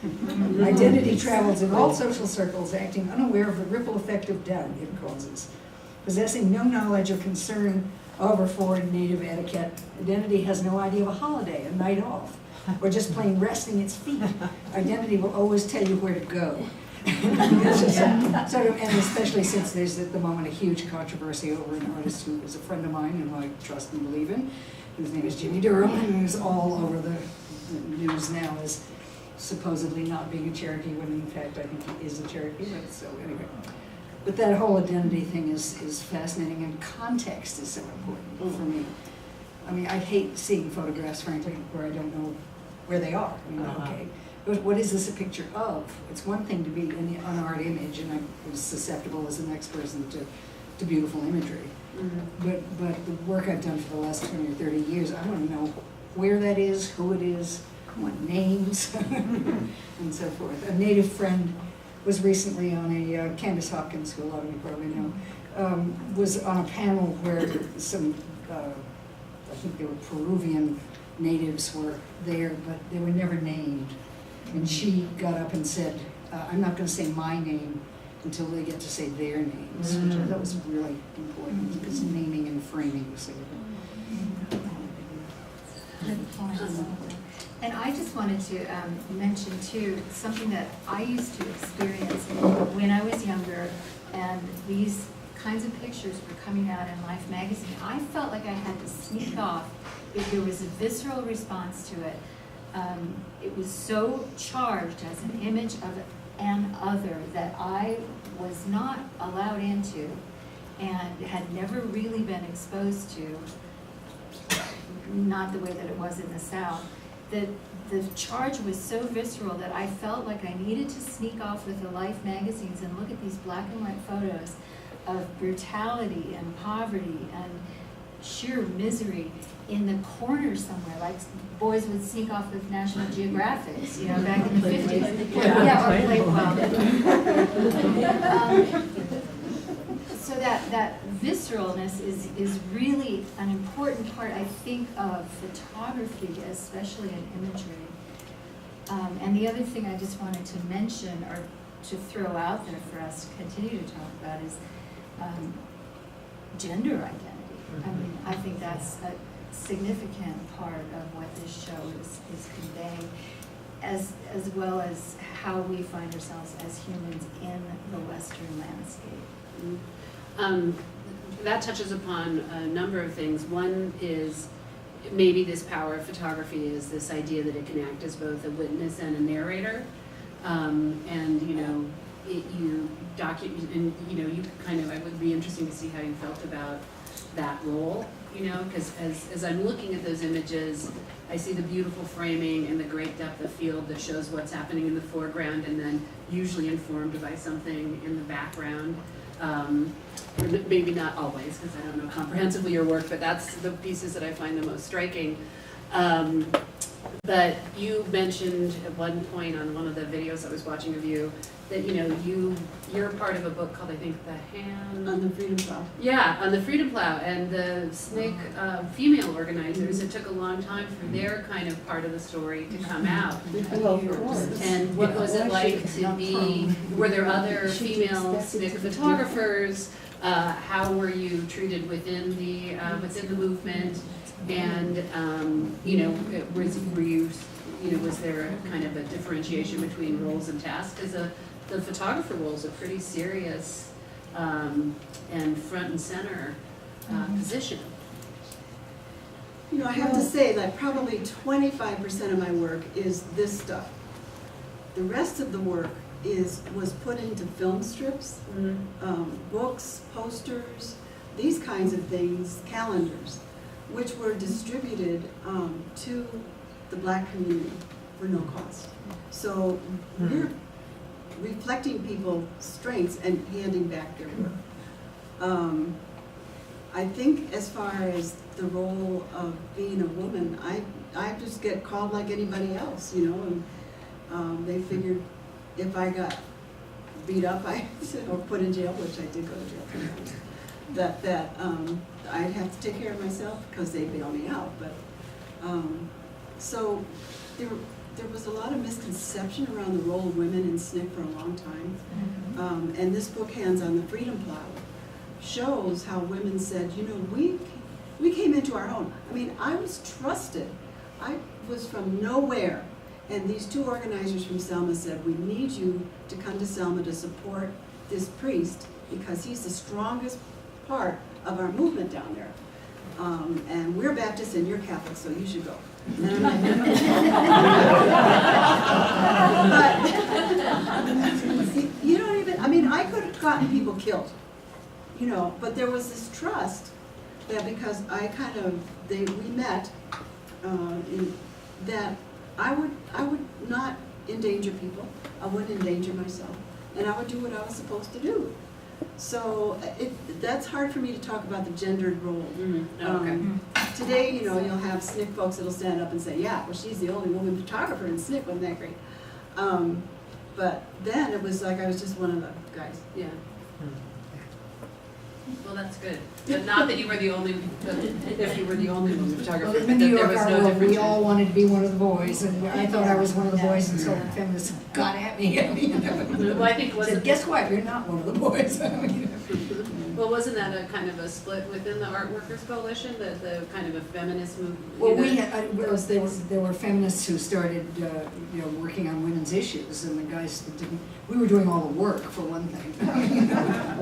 Identity travels in all social circles, acting unaware of the ripple effect of doubt it causes. Possessing no knowledge or concern of or for native etiquette, identity has no idea of a holiday, a night off, or just plain resting its feet. Identity will always tell you where to go. It's just sort of, and especially since there's at the moment a huge controversy over an artist who is a friend of mine and who I trust and believe in, whose name is Jimmy Durham, and who's all over the news now as supposedly not being a Cherokee, when in fact I think he is a Cherokee, but so anyway. But that whole identity thing is fascinating, and context is so important for me. I mean, I hate seeing photographs, frankly, where I don't know where they are. I mean, okay, but what is this a picture of? It's one thing to be an art image, and I'm as susceptible as the next person to beautiful imagery. But the work I've done for the last 20 or 30 years, I want to know where that is, who it is, I want names, and so forth. A native friend was recently on a, Candace Hopkins, who a lot of you probably know, was on a panel where some, I think they were Peruvian natives were there, but they were never named. And she got up and said, I'm not going to say my name until they get to say their names, which I thought was really important, because naming and framing was so Good point. And I just wanted to mention too, something that I used to experience when I was younger, and these kinds of pictures were coming out in Life magazine. I felt like I had to sneak off there was a visceral response to it. It was so charged as an image of an other that I was not allowed into and had never really been exposed to, not the way that it was in the South. The charge was so visceral that I felt like I needed to sneak off with the Life magazines and look at these black and white photos of brutality and poverty and sheer misery in the corner somewhere, like boys would sneak off with National Geographics, you know, back in the 50s. Yeah, or play well. So that visceralness is really an important part, I think, of photography, especially in imagery. And the other thing I just wanted to mention, or to throw out there for us to continue to talk about, is gender identity. I mean, I think that's a significant part of what this show is conveying, as well as how we find ourselves as humans in the Western landscape. That touches upon a number of things. One is maybe this power of photography is this idea that it can act as both a witness and a narrator. And you know, you document, and you know, you kind of, it would be interesting to see how you felt about that role, you know, because as I'm looking at those images, I see the beautiful framing and the great depth of field that shows what's happening in the foreground, and then usually informed by something in the background. Or maybe not always, because I don't know comprehensively your work, but that's the pieces that I find the most striking. But you mentioned at one point on one of the videos I was watching of you that, you know, you're part of a book called, I think, The Hand... On the Freedom Plow. Yeah, on the Freedom Plow, and the SNCC female organizers, it took a long time for their kind of part of the story to come out. Well, of course. And what was it like to be, were there other female SNCC photographers? How were you treated within the movement? And, you know, were you, you know, was there a kind of a differentiation between roles and tasks? Because the photographer role is a pretty serious and front and center position. You know, I have to say that probably 25% of my work is this stuff. The rest of the work was put into film strips, books, posters, these kinds of things, calendars, which were distributed to the Black community for no cost. So we're reflecting people's strengths and handing back their work. I think as far as the role of being a woman, I just get called like anybody else, you know, and they figured if I got beat up or put in jail, which I did go to jail 3 times, that I'd have to take care of myself because they bail me out. But so there was a lot of misconception around the role of women in SNCC for a long time. And this book, Hands on the Freedom Plow, shows how women said, you know, we came into our own. I mean, I was trusted. I was from nowhere. And these 2 organizers from Selma said, we need you to come to Selma to support this priest because he's the strongest part of our movement down there. And we're Baptists and you're Catholic, so you should go. But you don't even, I mean, I could have gotten people killed, you know, but there was this trust that because we met, that I would not endanger people, I wouldn't endanger myself, and I would do what I was supposed to do. So that's hard for me to talk about the gendered role. Okay. Today, you know, you'll have SNCC folks that'll stand up and say, yeah, well, she's the only woman photographer in SNCC, wasn't that great? But then it was like I was just one of the guys. Yeah. Well, that's good. But not that you were the only, if you were the only woman photographer, Well, but in that the New there York was art no world, difference. we all wanted to be one of the boys, and I thought I was one of the boys until the feminists got at me. You know? Well, I think Said, wasn't, guess what? You're not one of the boys. well, wasn't that a kind of a split within the Art Workers Coalition, the kind of a feminist movement? Well, there were feminists who started, you know, working on women's issues, and the guys that didn't. We were doing all the work, for one thing.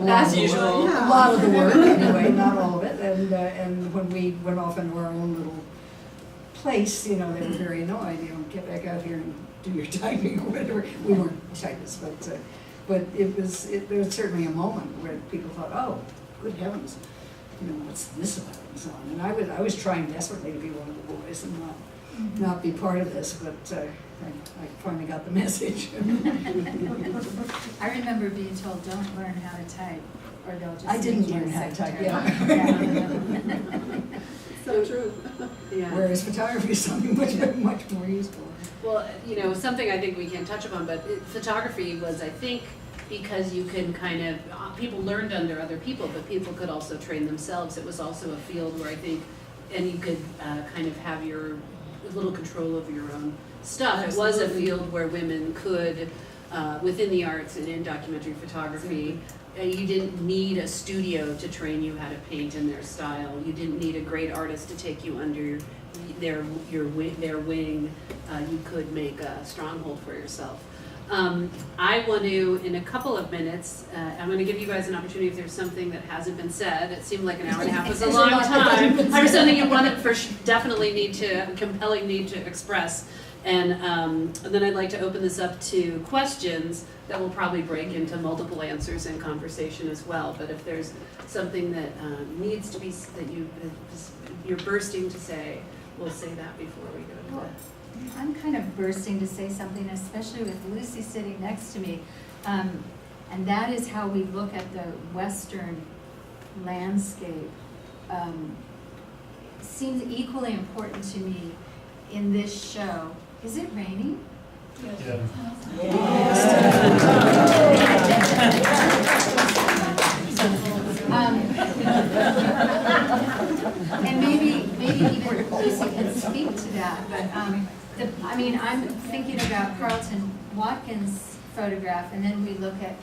As usual. A lot of the work, anyway, not all of it. And when we went off into our own little place, you know, they were very annoyed, you know, get back out here and do your typing or whatever. We weren't typists, but it was certainly a moment where people thought, oh, good heavens, you know, what's this about and so on. And I was trying desperately to be one of the boys and not be part of this, but I finally got the message. I remember being told, don't learn how to type, or they'll just. I didn't make you learn a how to type, secretary. yeah. So true. Yeah. Whereas photography is something much more useful. Well, you know, something I think we can touch upon, but photography was, I think, because you can kind of, people learned under other people, but people could also train themselves. It was also a field where I think, and you could kind of have your little control over your own stuff. It was a field where women could, within the arts and in documentary photography, you didn't need a studio to train you how to paint in their style. You didn't need a great artist to take you under their wing. You could make a stronghold for yourself. I want to, in a couple of minutes, I'm going to give you guys an opportunity if there's something that hasn't been said. It seemed like an hour and a half was a long time. There's something you want to definitely need to, compelling need to express. And then I'd like to open this up to questions that will probably break into multiple answers and conversation as well. But if there's something that needs to be, that you're bursting to say, we'll say that before we go to that. I'm kind of bursting to say something, especially with Lucy sitting next to me. And that is how we look at the Western landscape. Seems equally important to me in this show. Is it raining? Yeah. And maybe even Lucy can speak to that, but I mean, I'm thinking about Carlton Watkins' photograph, and then we look at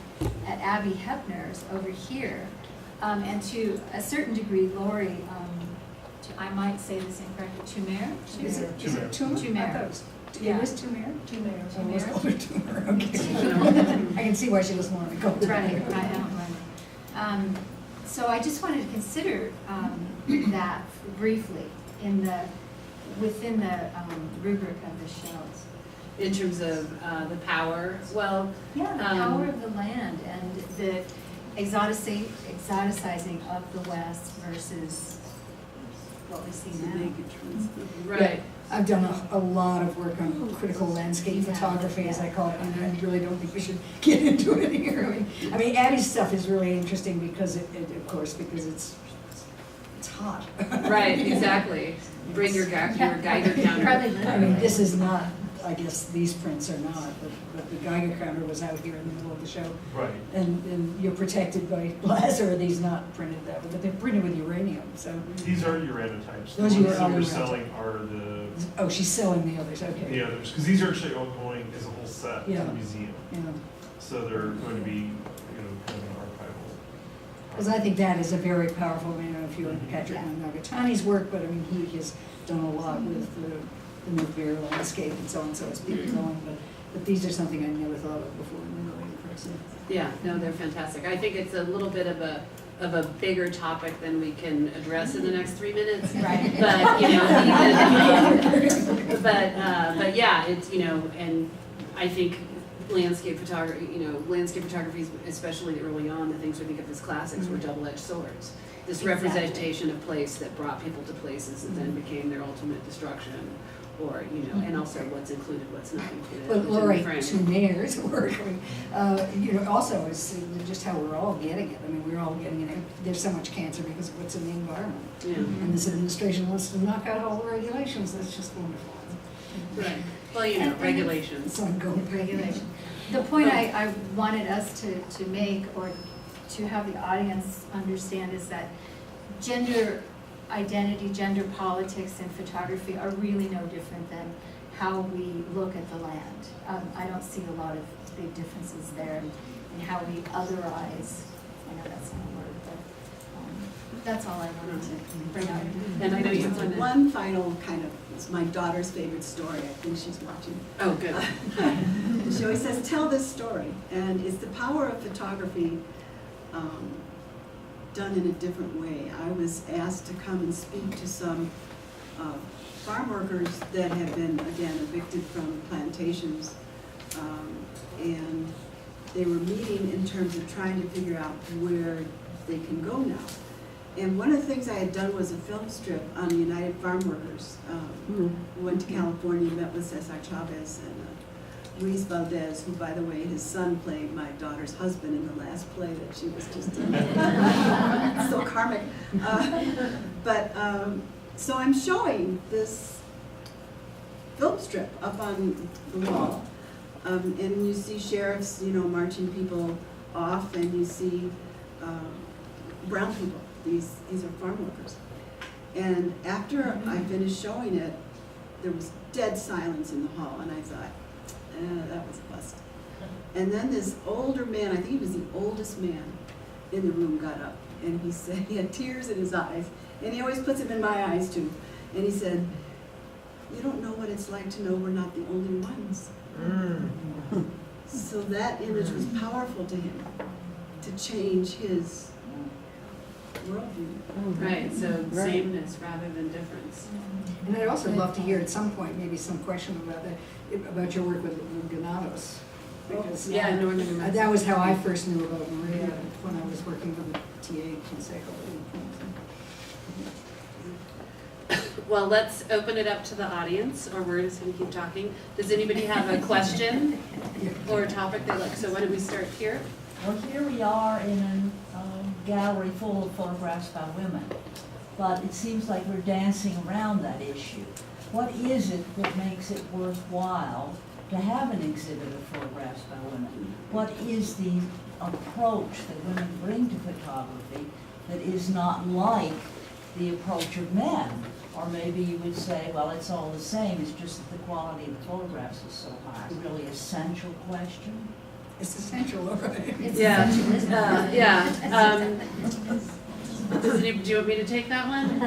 Abby Hepner's over here, and to a certain degree, Lori, I might say this incorrectly, Tumer? Is it Tumer? Tumer. I thought it was, Yeah. it was Tumer? Tumer. Oh, it was called her Tumer, okay. I can see why she doesn't want to go. Right, I don't mind. So I just wanted to consider that briefly within the rubric of the shows. In terms of the power, well, Yeah, the power of the land and the exoticizing of the West versus what we see now. right. I've done a lot of work on critical landscape photography, as I call it, and I really don't think we should get into it here. I mean, Abby's stuff is really interesting because of course, because it's hot. Right, exactly. Bring your Geiger counter. I mean, this is not, I guess these prints are not, but the Geiger counter was out here in the middle of the show. Right. And you're protected by glass, or are these not printed that way, but they're printed with uranium, so. These are uranotypes. The Those ones are that we're uranotypes. selling are the Oh, she's selling the others, okay. others, because these are actually all going as a whole set to Yeah. the museum. Yeah. So they're going to be, you know, kind of an archival. Because I think that is a very powerful, I don't know if you know Patrick Nagatani's work, but I mean, he has done a lot with the nuclear landscape and so on, so it's people going, but these are something I never thought of before, and they're really impressive. Yeah, no, they're fantastic. I think it's a little bit of a bigger topic than we can address in the next 3 minutes. Right. But, you know, but yeah, it's, you know, and I think landscape photography, especially early on, the things we think of as classics were double-edged swords. This representation of place that brought people to places that then became their ultimate destruction, or, you know, and also what's included, what's not included. But within the Lori frame. Tumer's work, I mean, you know, also is just how we're all getting it. I mean, we're all getting it. There's so much cancer because of what's in the environment. Yeah. And this administration wants to knock out all the regulations. That's just wonderful. Right. Well, you know, regulations. It's ongoing. Regulation. The point I wanted us to make, or to have the audience understand, is that gender identity, gender politics in photography are really no different than how we look at the land. I don't see a lot of big differences there in how we otherize. I know that's not a word, but that's all I wanted to bring up. And I know you want to. One final kind of, it's my daughter's favorite story. I think she's watching. Oh, good. She always says, tell this story. And it's the power of photography done in a different way. I was asked to come and speak to some farm workers that have been, again, evicted from plantations. And they were meeting in terms of trying to figure out where they can go now. And one of the things I had done was a film strip on the United Farm Workers. Went to California, met with Cesar Chavez and Luis Valdez, who, by the way, his son played my daughter's husband in the last play that she was just in. So karmic. So I'm showing this film strip up on the wall. And you see sheriffs, marching people off, and you see brown people. These are farm workers. And after I finished showing it, there was dead silence in the hall, and I thought, that was a bust. And then this older man, I think he was the oldest man in the room, got up, and he said, he had tears in his eyes, and he always puts them in my eyes too. And he said, "You don't know what it's like to know we're not the only ones." So that image was powerful to him, to change his worldview. Right, so sameness rather than difference. And I'd also love to hear at some point, maybe some question about your work with Granados. Because Northern that was how I first knew about Maria when I was working for the TA Consejo. Well, let's open it up to the audience, or we're just going to keep talking. Does anybody have a question or a topic they like? So why don't we start here? Well, here we are in a gallery full of photographs by women, but it seems like we're dancing around that issue. What is it that makes it worthwhile to have an exhibit of photographs by women? What is the approach that women bring to photography that is not like the approach of men? Or maybe you would say, well, it's all the same, it's just that the quality of the photographs is so high. It's a really essential question. It's essential, all right. It's Yeah. essential, isn't it? Do you want me to take that one?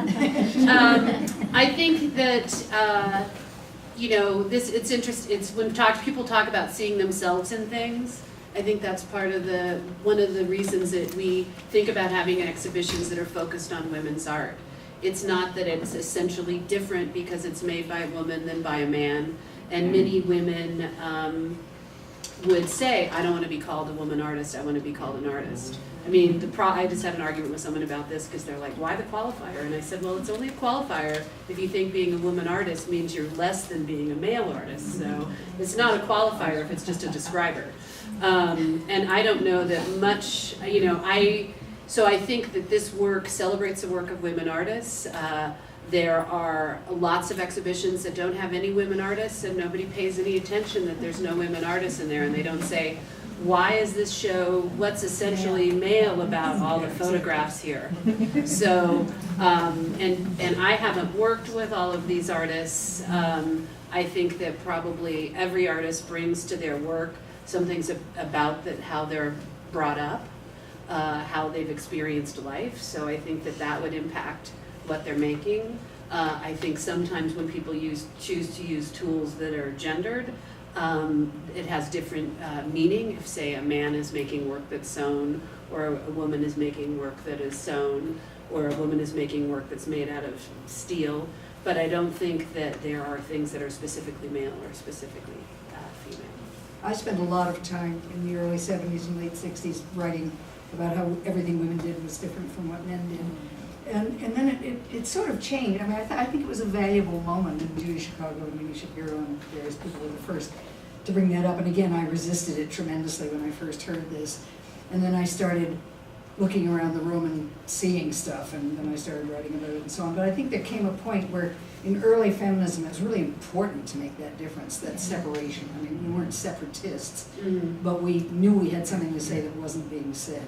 I think that it's interesting. It's when people talk about seeing themselves in things. I think that's part of one of the reasons that we think about having exhibitions that are focused on women's art. It's not that it's essentially different because it's made by a woman than by a man, and many women would say, I don't want to be called a woman artist, I want to be called an artist. I mean, I just had an argument with someone about this because they're like, why the qualifier? And I said, well, it's only a qualifier if you think being a woman artist means you're less than being a male artist. So it's not a qualifier if it's just a describer. And I don't know that much, so I think that this work celebrates the work of women artists. There are lots of exhibitions that don't have any women artists, and nobody pays any attention that there's no women artists in there, and they don't say, why is this show, what's essentially male about all the photographs here? So, and I haven't worked with all of these artists. I think that probably every artist brings to their work some things about how they're brought up, how they've experienced life. So I think that would impact what they're making. I think sometimes when people choose to use tools that are gendered, it has different meaning. If, say, a man is making work that's sewn, or a woman is making work that is sewn, or a woman is making work that's made out of steel. But I don't think that there are things that are specifically male or specifically female. I spent a lot of time in the early 70s and late 60s writing about how everything women did was different from what men did. And then it sort of changed. I mean, I think it was a valuable moment in Jewish Chicago, and Mimi Shapiro and various people were the first to bring that up. And again, I resisted it tremendously when I first heard this. And then I started looking around the room and seeing stuff, and then I started writing about it and so on. But I think there came a point where in early feminism, it was really important to make that difference, that separation. I mean, we weren't separatists, but we knew we had something to say that wasn't being said.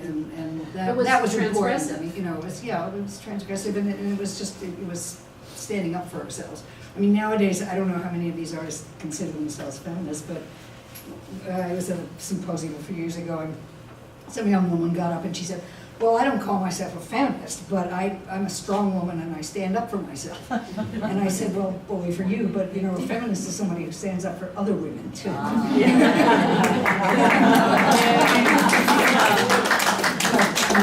And that was important. I mean, it was transgressive, and it was standing up for ourselves. I mean, nowadays, I don't know how many of these artists consider themselves feminists, but I was at a symposium a few years ago, and some young woman got up and she said, well, I don't call myself a feminist, but I'm a strong woman and I stand up for myself. And I said, well, boy, for you, but a feminist is somebody who stands up for other women too.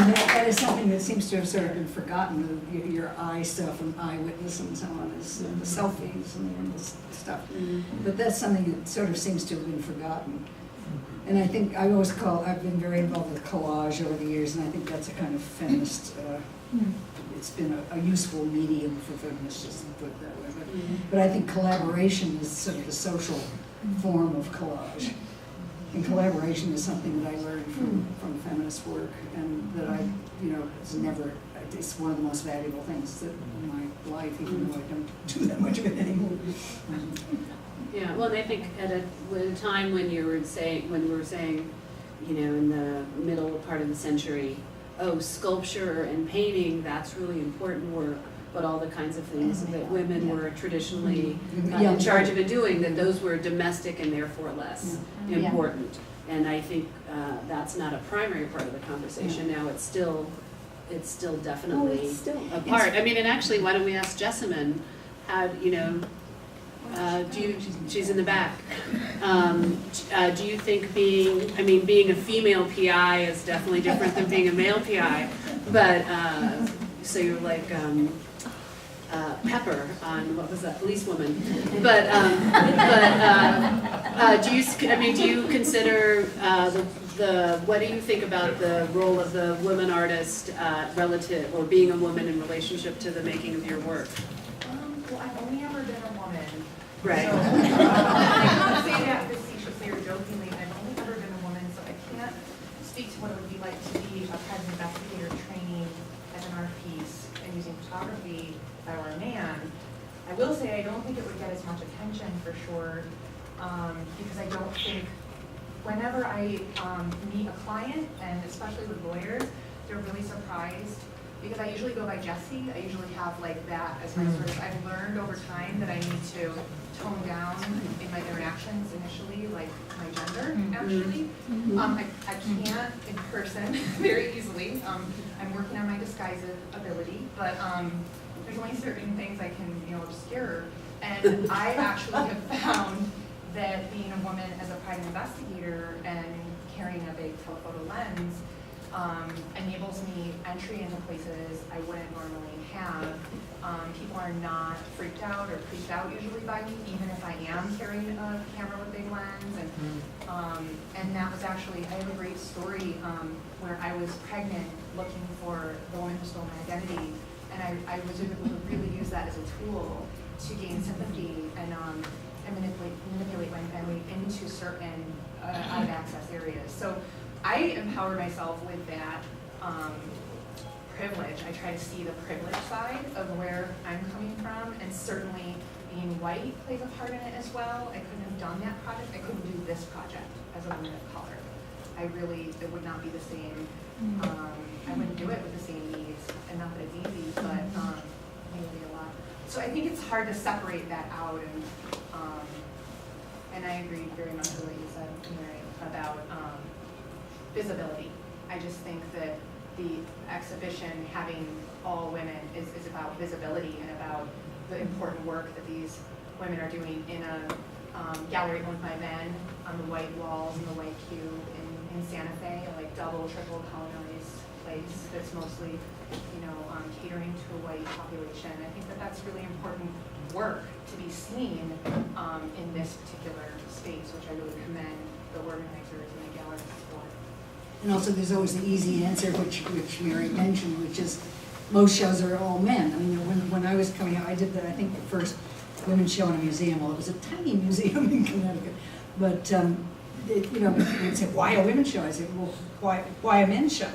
that is something that seems to have sort of been forgotten, your eye stuff and eyewitness and so on, is the selfies and this stuff. But that's something that sort of seems to have been forgotten. And I think I've been very involved with collage over the years, and I think that's a kind of feminist, it's been a useful medium for feminists, just to put it that way. But I think collaboration is sort of the social form of collage. And collaboration is something that I learned from feminist work, and that it's one of the most valuable things that in my life, even though I don't do that much of it anymore. Yeah, well, and I think at a time when we were saying, in the middle part of the century, oh, sculpture and painting, that's really important work, but all the kinds of things that women were traditionally in charge of doing, that those were domestic and therefore less important. And I think that's not a primary part of the conversation now. It's still definitely a part. I mean, and actually, why don't we ask Jessamine, she's in the back. Do you think being a female PI is definitely different than being a male PI, but so you're like Pepper on, what was that, Policewoman? But do you consider what do you think about the role of the woman artist relative, or being a woman in relationship to the making of your work? Well, I've only ever been a woman. Right. So, I can't say that facetiously or jokingly. I've only ever been a woman, so I can't speak to what it would be like to be a private investigator training as an art piece and using photography if I were a man. I will say I don't think it would get as much attention for sure, because I don't think, whenever I meet a client, and especially with lawyers, they're really surprised, because I usually go by Jessie. I usually have like that as my sort of, I've learned over time that I need to tone down in my interactions initially, like my gender, actually. I can't in person very easily. I'm working on my disguise ability, but there's only certain things I can, obscure. And I actually have found that being a woman as a private investigator and carrying a big telephoto lens enables me entry into places I wouldn't normally have. People are not freaked out or creeped out usually by me, even if I am carrying a camera with a big lens. And that was actually, I have a great story where I was pregnant looking for the woman who stole my identity, and I was able to really use that as a tool to gain sympathy and manipulate my family into certain out of access areas. So I empower myself with that privilege. I try to see the privilege side of where I'm coming from, and certainly being white plays a part in it as well. I couldn't have done that project. I couldn't do this project as a woman of color. It would not be the same. I wouldn't do it with the same needs, and not that it's easy, but maybe a lot. So I think it's hard to separate that out, and I agree very much with what you said, Mary, about visibility. I just think that the exhibition having all women is about visibility and about the important work that these women are doing in a gallery owned by men on the white walls and the white cube in Santa Fe, a like double, triple colonized place that's mostly, catering to a white population. I think that that's really important work to be seen in this particular space, which I really commend the organizers and the galleries for. And also, there's always the easy answer, which Mary mentioned, which is most shows are all men. I mean, when I was coming out, I did I think the first women's show in a museum. Well, it was a tiny museum in Connecticut, but they'd say, "Why a women's show?" I said, "Well, why a men's show?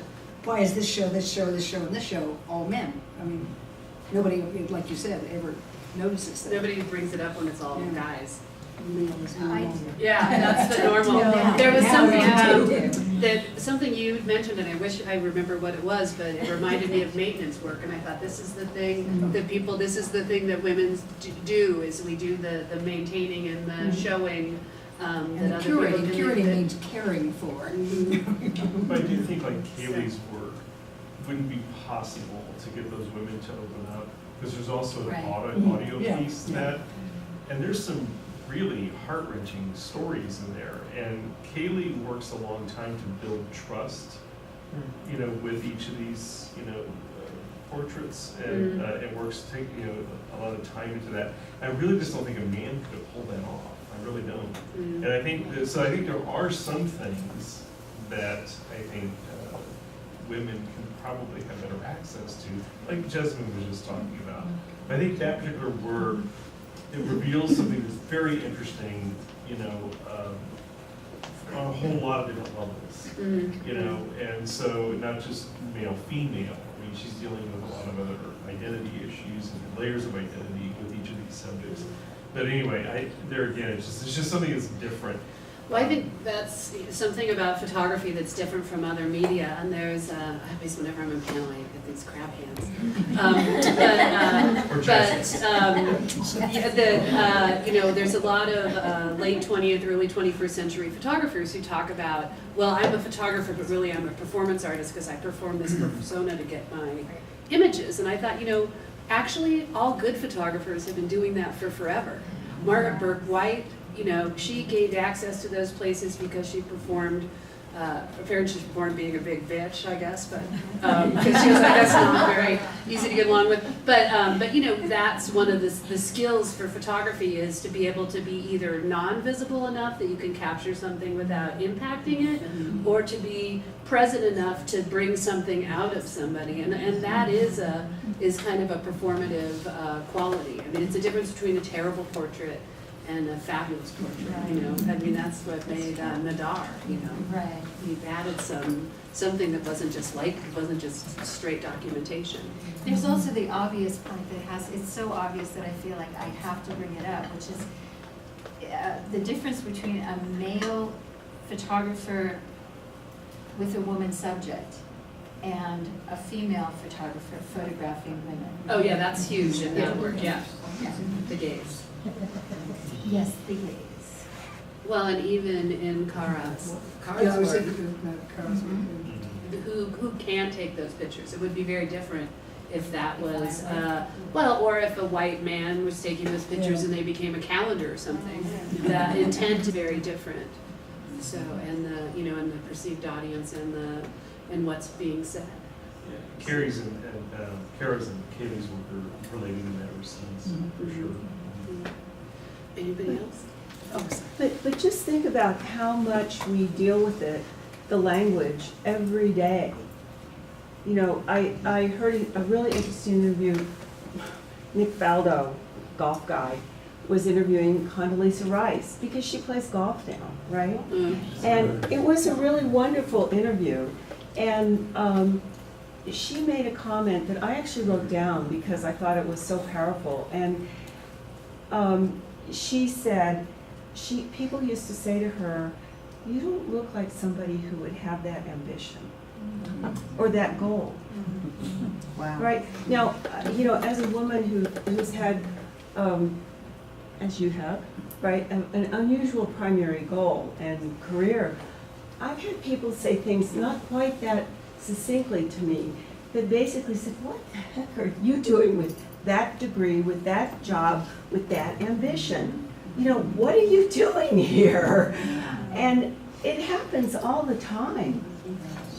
Why is this show, this show, this show, and this show all men?" I mean, nobody, like you said, ever notices that. Nobody brings it up when it's all guys. I Yeah, that's the normal. Yeah. There was Yeah. something you mentioned, and I wish I remember what it was, but it reminded me of maintenance work, and I thought this is the thing that this is the thing that women do, is we do the maintaining and the showing And that the other people can curating do. means caring for. But I do think like Kaylee's work wouldn't be possible to get those women to open up, because there's also an Right. audio Yeah. piece to that, and there's some really heart-wrenching stories in there, and Kaylee works a long time to build trust you know, with each of these, you know, portraits and works take, you know, a lot of time into that. I really just don't think a man could have pulled that off. I really don't. And I think, so I think there are some things that I think women can probably have better access to, like Jasmine was just talking about. I think that particular work, it reveals something that's very interesting, you know, on a whole lot of different levels, you know, and so not just male, female. I mean, she's dealing with a lot of other identity issues and layers of identity with each of these subjects. But anyway, there again, it's just something that's different. Well, I think that's something about photography that's different from other media, and there's, always whenever I'm in panel, I get these crab hands. You know, there's a lot of late 20th, early 21st century photographers who talk about, well, I'm a photographer, but really I'm a performance artist because I perform this persona to get my images. And I thought, you know, actually all good photographers have been doing that for forever. Margaret Burke-White, you know, she gained access to those places because she performed, apparently she was born being a big bitch, I guess, but, because she was, I guess, not very easy to get along with. But you know, that's one of the skills for photography is to be able to be either non-visible enough that you can capture something without impacting it, or to be present enough to bring something out of somebody. And that is kind of a performative quality. I mean, it's a difference between a terrible portrait and a fabulous portrait, you know. I mean, that's what made Nadar, you know. Right. He added something that wasn't just straight documentation. There's also the obvious point it's so obvious that I feel like I have to bring it up, which is the difference between a male photographer with a woman subject and a female photographer photographing women. Oh yeah, that's huge in that work, yeah. The gaze. Yes, the gaze. Well, and even in Kara's Yeah, I was work, thinking Kara's who can take those pictures? It would be very different if that was, well, or if a white man was taking those pictures and they became a calendar or something. The intent is very different. So, and the, you know, and the perceived audience and what's being said. Yeah. Carrie's and Kara's and Kaylee's work are related in that sense, for sure. Anybody else? Oh, sorry. But just think about how much we deal with it, the language, every day. You know, I heard a really interesting interview. Nick Faldo, golf guy, was interviewing Condoleezza Rice because she plays golf now, right? And it was a really wonderful interview. And she made a comment that I actually wrote down because I thought it was so powerful. And she said, people used to say to her, you don't look like somebody who would have that ambition or that goal. Wow. Right? Now, you know, as a woman who's had, as you have, right, an unusual primary goal and career, I've had people say things not quite that succinctly to me that basically said, what the heck are you doing with that degree, with that job, with that ambition? You know, what are you doing here? And it happens all the time.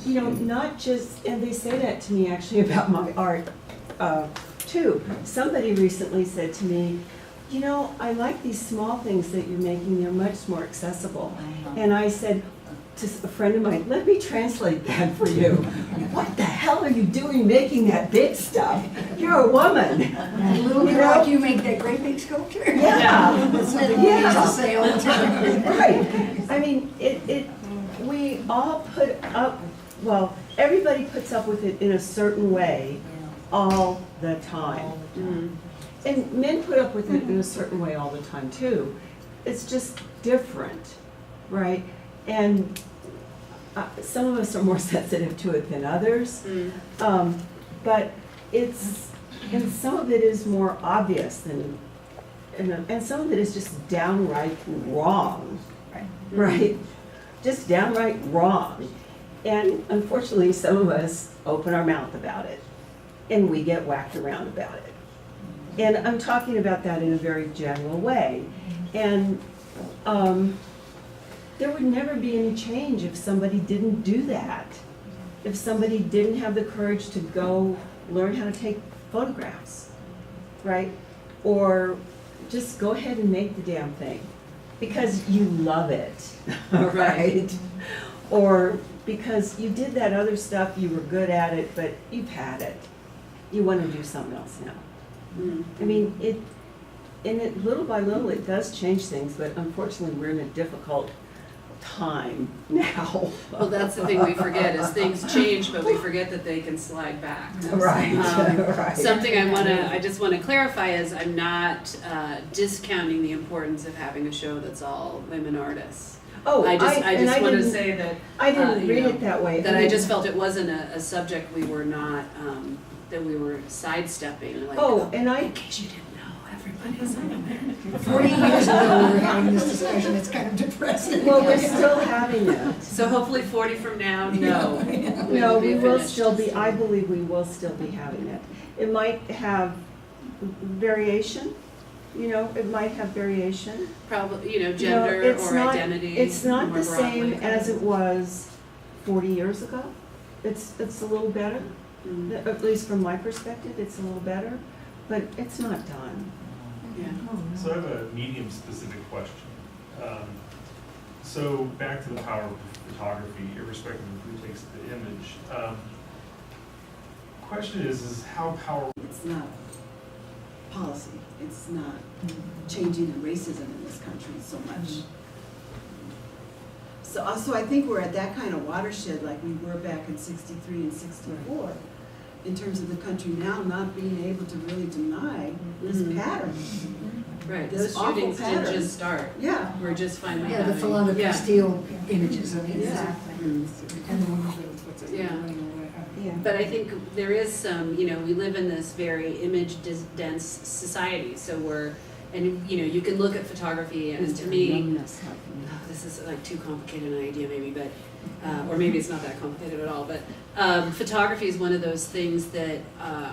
You know, not just, and they say that to me actually about my art too. Somebody recently said to me, you know, I like these small things that you're making, they're much more accessible. And I said to a friend of mine, let me translate that for you. What the hell are you doing making that big stuff? You're a woman. A little bit like you make that great big sculpture. Yeah. That's something we used to say all the time. Right. I mean, we all put up, well, everybody puts up with it in a certain way all the time. And men put up with it in a certain way all the time too. It's just different, right? And some of us are more sensitive to it than others. But and some of it is more obvious and some of it is just downright wrong, right? Just downright wrong. And unfortunately, some of us open our mouth about it and we get whacked around about it. And I'm talking about that in a very general way. And there would never be any change if somebody didn't do that. if somebody didn't have the courage to go learn how to take photographs, right? Or just go ahead and make the damn thing because you love it, right? Or because you did that other stuff, you were good at it, but you've had it. You want to do something else now. I mean, little by little, it does change things, but unfortunately, we're in a difficult time now. Well, that's the thing we forget, is things change, but we forget that they can slide back. Right, right. Something I just want to clarify is I'm not discounting the importance of having a show that's all women artists. Oh, I just want to didn't- say that. I didn't you read know, it that way. That I I mean- just felt it wasn't a subject we were not, that we were sidestepping, like. Oh, and In I, case you didn't know, everybody's a woman. 40 years ago, we were having this discussion, it's kind of depressing. well, we're still having it. So hopefully 40 from now, no. No, we will finished. still be, I believe we will still be having it. It might have variation, it might have variation. Probably, You know, gender it's or not- identity. It's not more the same broadly. as it was 40 years ago. It's a little better, Mm, at least from my perspective, it's a little better, but it's not done. yeah. So I have a medium-specific question. So back to the power of photography, irrespective of who takes the image. Question is how powerful? It's not policy, it's not changing the racism in this country so much. So also, I think we're at that kind of watershed like we were back in '63 and '64, in terms of the country now not being able to really deny this Mhm. pattern. Right, This those awful shootings didn't pattern. just start. Yeah. We're just finally Yeah, the having. Philando yeah. Castile images, I mean, Exactly. and the one with, what's it, Yeah. running away. Yeah. But I think there is some, we live in this very image-dense society, so you can look at photography, and to me, this is like too complicated an idea maybe, but, or maybe it's not that complicated at all, but photography is one of those things that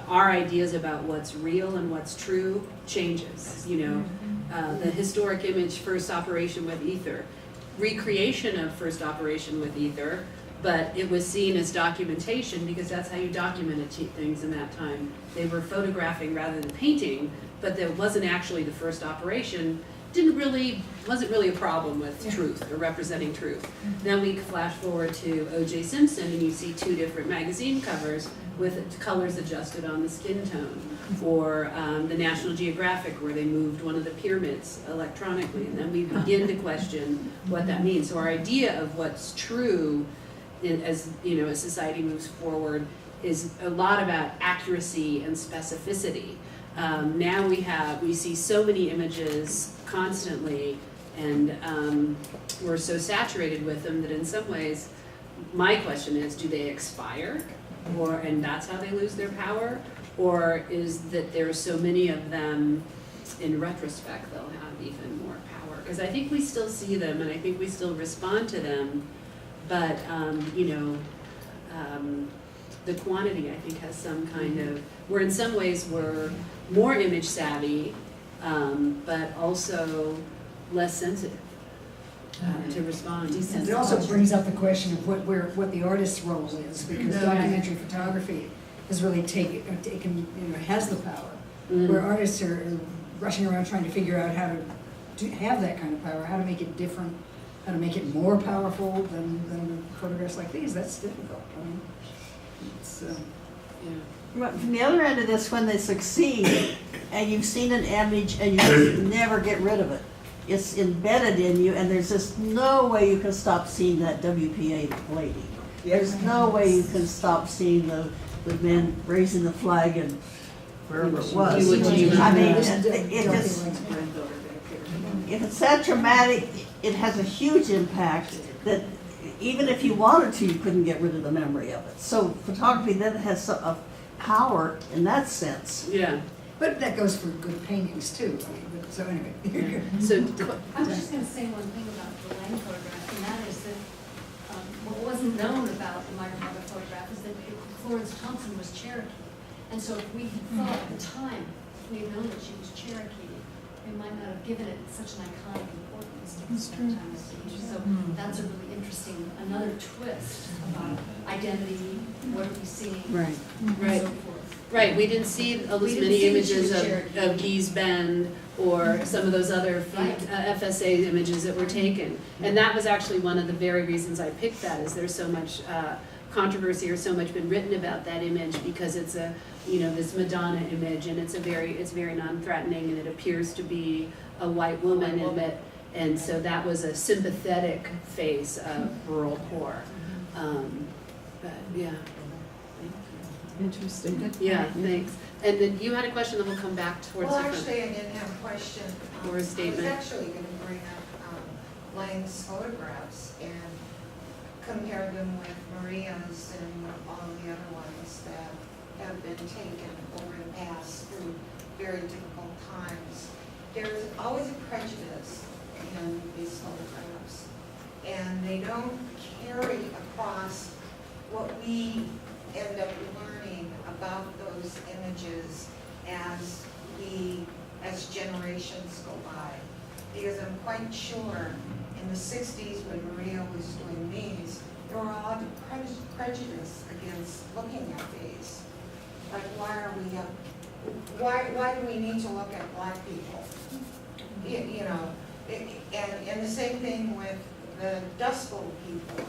our ideas about what's real and what's true changes, the historic image, first operation with ether, recreation of first operation with ether, but it was seen as documentation because that's how you documented things in that time. They were photographing rather than painting, but that wasn't actually the first operation. Wasn't really a problem with truth or representing truth. Then we flash forward to O.J. Simpson and you see two different magazine covers with colors adjusted on the skin tone. Or the National Geographic where they moved one of the pyramids electronically, and then we begin to question what that means. So our idea of what's true as society moves forward is a lot about accuracy and specificity. Now we see so many images constantly, and we're so saturated with them that in some ways, my question is, do they expire? And that's how they lose their power? Or is that there are so many of them, in retrospect, they'll have even more power? Because I think we still see them, and I think we still respond to them, but, the quantity, I think, has some kind of, where in some ways we're more image savvy, but also less sensitive to respond. It also brings up the question of what the artist's role is, because documentary photography has really taken, has the power, where artists are rushing around trying to figure out how to have that kind of power, how to make it different, how to make it more powerful than photographs like these. That's difficult. I mean, it's, But from the other end of this, when they succeed, and you've seen an image and you never get rid of it, it's embedded in you, and there's just no way you can stop seeing that WPA lady. There's no way you can stop seeing the men raising the flag and wherever it was. I mean, it just, if it's that traumatic, it has a huge impact that even if you wanted to, you couldn't get rid of the memory of it. So photography then has a power in that sense. Yeah. but that goes for good paintings too. I mean, so anyway. So, I was just gonna say one thing about the Lang photograph, and that is that what wasn't known about the Myra Mother photograph is that Florence Thompson was Cherokee. And so if we had thought at the time, if we had known that she was Cherokee, we might not have given it such an iconic importance to spend time with teachers. So that's a really interesting, another twist about identity, what are we seeing, Right, and right. so forth. Right, we didn't see as We didn't many see the images charity. of Gee's Bend or some of those other Right. FSA images that were taken. And that was actually one of the very reasons I picked that, is there's so much controversy or so much been written about that image because it's a, you know, this Madonna image, and it's very non-threatening, and it appears to be a white woman, and so that was a sympathetic face of rural poor. But yeah. Interesting. Yeah, thanks. And then you had a question, then we'll come back towards Well, the front. actually, I didn't have a question. Or a statement. I was actually going to bring up Lang's photographs and compare them with Maria's and all the other ones that have been taken over the past through very difficult times. There's always a prejudice in these photographs, and they don't carry across what we end up learning about those images as generations go by. Because I'm quite sure in the 60s when Maria was doing these, there were a lot of prejudice against looking at these. Like, why do we need to look at black people? You know, and the same thing with the Dust Bowl people.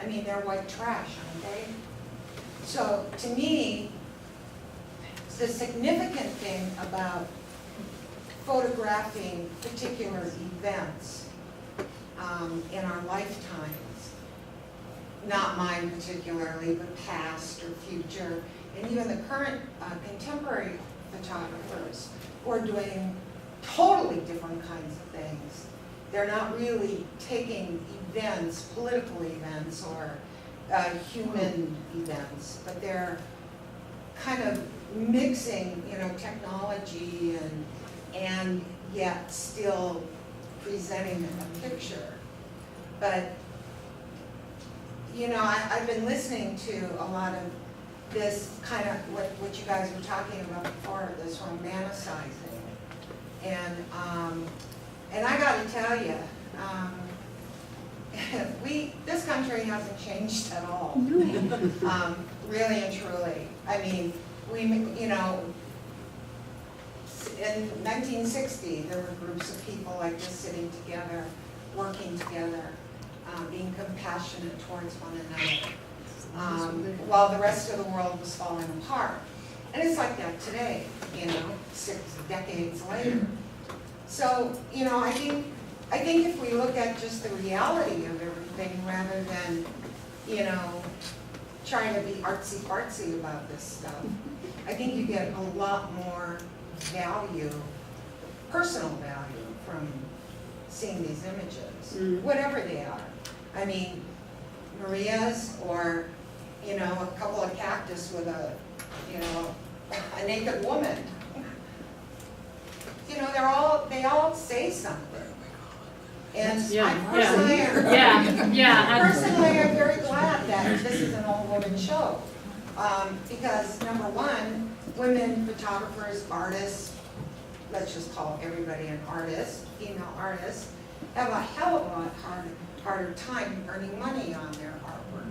I mean, they're white trash, aren't they? So to me, the significant thing about photographing particular events in our lifetimes, not mine particularly, but past or future, and even the current contemporary photographers who are doing totally different kinds of things. They're not really taking events, political events, or human events, but they're kind of mixing, you know, technology and yet still presenting a picture. But, you know, I've been listening to a lot of this kind of what you guys were talking about before, this romanticizing. And I got to tell you, this country hasn't changed at all. Really and truly. I mean, you know, in 1960, there were groups of people like this sitting together, working together, being compassionate towards one another, while the rest of the world was falling apart. And it's like that today, you know, 6 decades later. So, you know, I think if we look at just the reality of everything rather than, you know, trying to be artsy-fartsy about this stuff, I think you get a lot more value, personal value, from seeing these images, whatever they are. I mean, Maria's, or, you know, a couple of cactus with a, you know, a naked woman. You know, they all say something. And I personally am very glad that this is an all-woman show. Because number one, women photographers, artists, let's just call everybody an artist, female artists, have a hell of a lot harder time earning money on their artwork.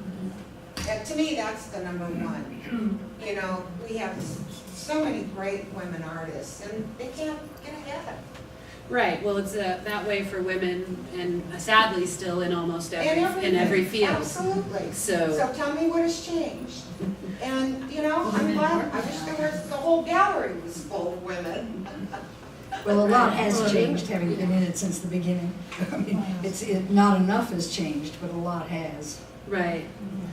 And to me, that's the number one. You know, we have so many great women artists, and they can't get ahead. Right, well, it's that way for women, and sadly still in almost every field. Absolutely. So tell me what has changed. And, you know, I'm glad, I wish the whole gallery was full of women. Well, a lot has changed, having been in it since the beginning. I mean, not enough has changed, but a lot has. Right,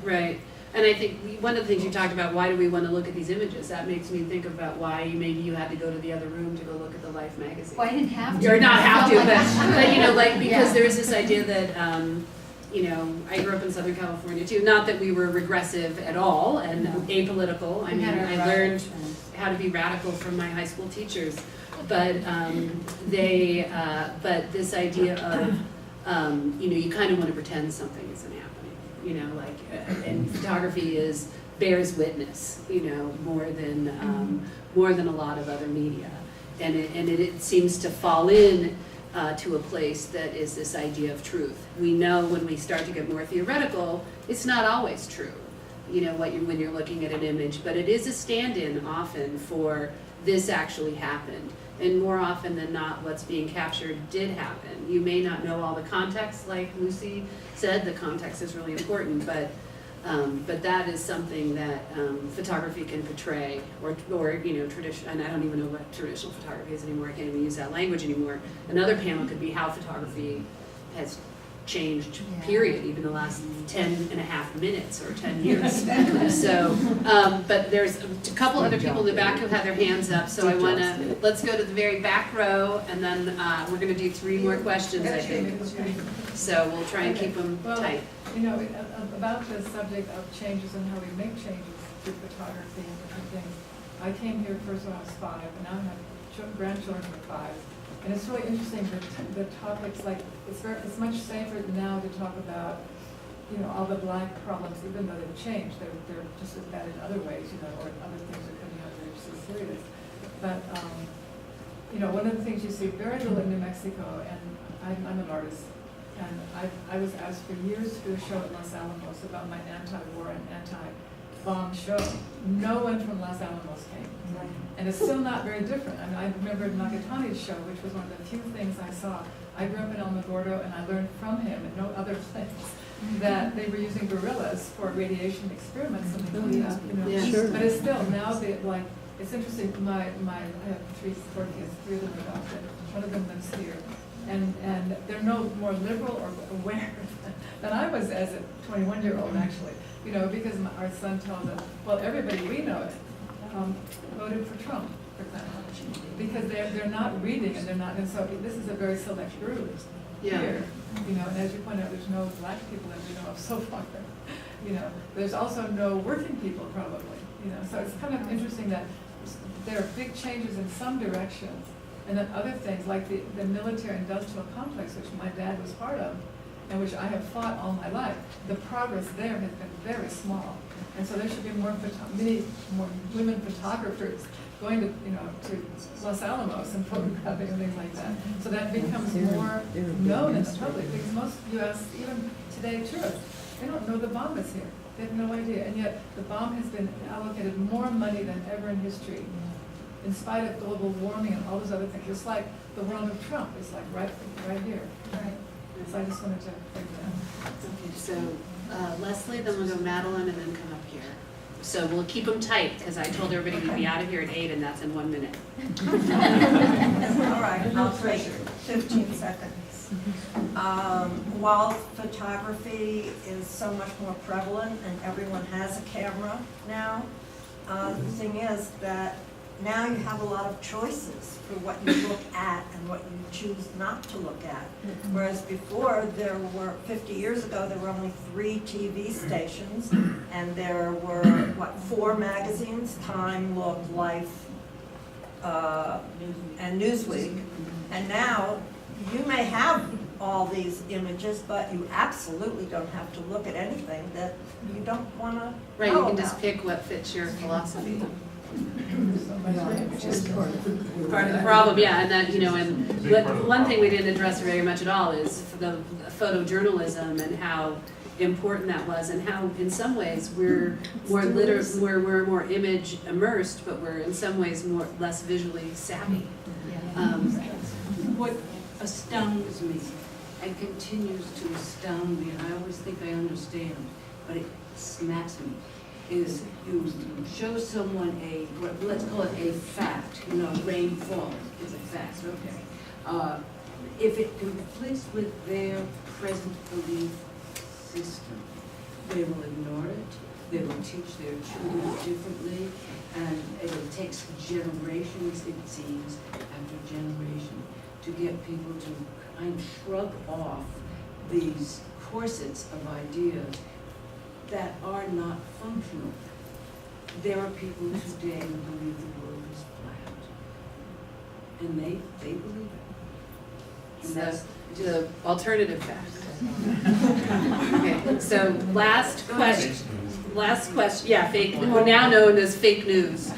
right. And I think one of the things you talked about, why do we want to look at these images? That makes me think about why maybe you had to go to the other room to go look at the Life magazine. Well, I didn't have to. Or not have to, I felt like but you know, like, because Yeah. there's this idea that, you know, I grew up in Southern California too. Not that we were regressive at all and apolitical. I We mean, had our I learned rights. how to be radical from my high school teachers. But but this idea of, you know, you kind of want to pretend something isn't happening. You know, like, and photography bears witness, you know, more than a lot of other media. it seems to fall in to a place that is this idea of truth. We know when we start to get more theoretical, it's not always true, you know, when you're looking at an image, but it is a stand-in often for this actually happened. And more often than not, what's being captured did happen. You may not know all the context, like Lucy said, the context is really important, but that is something that photography can portray, or you know, traditional, and I don't even know what traditional photography is anymore, I can't even use that language anymore. Another panel could be how photography has changed, period, even the last 10.5 minutes or 10 years. So, but there's a couple other people in the back who have their hands up, so I wanna, let's go to the very back row, and then we're gonna do 3 more questions, I think. So we'll try and keep them tight. You know, about the subject of changes and how we make changes through photography and different things. I came here first when I was 5, and now I have grandchildren who are 5. And it's really interesting, the topics, like, it's much safer now to talk about, you know, all the Black problems, even though they've changed. They're just as bad in other ways, you know, or other things are coming out that are just as serious. But, you know, one of the things you see very little in New Mexico, and I'm an artist, and I was asked for years to do a show at Los Alamos about my anti-war and anti-bomb show. No one from Los Alamos came. And it's still not very different. I mean, I remembered Nakatani's show, which was one of the few things I saw. I grew up in Alamogordo, and I learned from him and no other place that they were using gorillas for radiation experiments. And you know, But it's still, now they, like, it's interesting, I have 4 kids, 3 of them are adopted. One of them lives here. And they're no more liberal or aware than I was as a 21-year-old, actually. You know, because our son tells us, well, everybody we know voted for Trump, for example, because they're not reading, and they're not, and so this is a very select group here. You know, and as you point out, there's no Black people that we know of so far. You know, there's also no working people probably. You know, so it's kind of interesting that there are big changes in some directions. And then other things, like the military-industrial complex, which my dad was part of, and which I have fought all my life, the progress there has been very small. And so there should be many more women photographers going to, you know, to Los Alamos and photographing and things like that. So that becomes more known in the public, because most U.S., even today, tourists, they don't know the bomb is here. They have no idea. And yet the bomb has been allocated more money than ever in history, in spite of global warming and all those other things. It's like the world of Trump. It's like right here. Right. So I just wanted to bring that up. Okay, so Leslie, then we'll go Madeline, and then come up here. So we'll keep them tight, because I told everybody we'd be out of here at 8, and that's in 1 minute. All right, I'll take 15 seconds. While photography is so much more prevalent and everyone has a camera now, the thing is that now you have a lot of choices for what you look at and what you choose not to look at. Whereas before, 50 years ago, there were only 3 TV stations, and there were, 4 magazines, Time, Look, Life, and Newsweek. And now, you may have all these images, but you absolutely don't have to look at anything that you don't want to know Right, you can about. just pick what fits your philosophy. Just part of the problem, yeah, and that, you know, and one thing we didn't address very much at all is the photojournalism and how important that was, and how in some ways we're more image immersed, but we're in some ways less visually savvy. What astounds me and continues to astound me, and I always think I understand, but it smacks me, is you show someone let's call it a fact, you know, rainfall is a fact, okay. If it conflicts with their present belief system, they will ignore it, they will teach their children differently, and it takes generations, it seems, after generation, to get people to kind of shrug off these corsets of ideas that are not functional. There are people today who believe the world is flat, and they believe it. And that's the alternative fact. Okay, so last question, yeah, now known as fake news.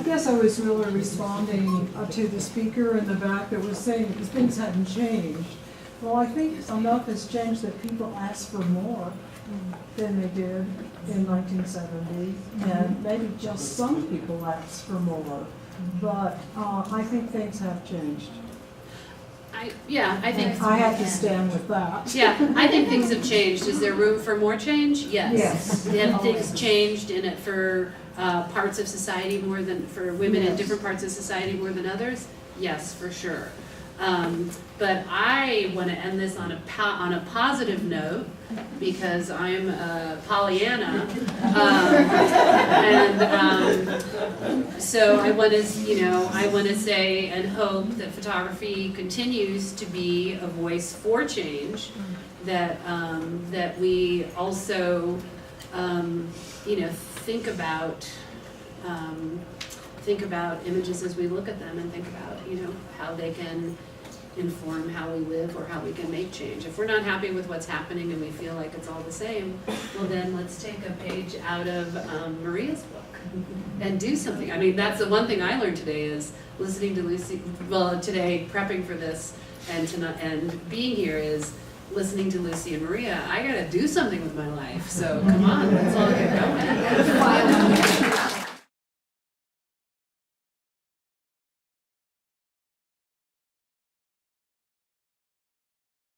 guess I was really responding to the speaker in the back that was saying that things hadn't changed. Well, I think enough has changed that people ask for more than they did in 1970, and maybe just some people ask for more. But I think things have changed. I think. I have to stand with that. Yeah, I think things have changed. Is there room for more change? Yes. Yes. Have things changed in it for parts of society more than, for women in Yes. different parts of society more than others? Yes, for sure. But I want to end this on a positive note, because I'm a Pollyanna. So I want to say and hope that photography continues to be a voice for change, that we also think about images as we look at them, and think about how they can inform how we live or how we can make change. If we're not happy with what's happening and we feel like it's all the same, well then let's take a page out of Maria's book and do something. I mean, that's the one thing I learned today, is listening to Lucy, well today prepping for this and being here, is listening to Lucy and Maria. I gotta do something with my life, so come on, let's all get going.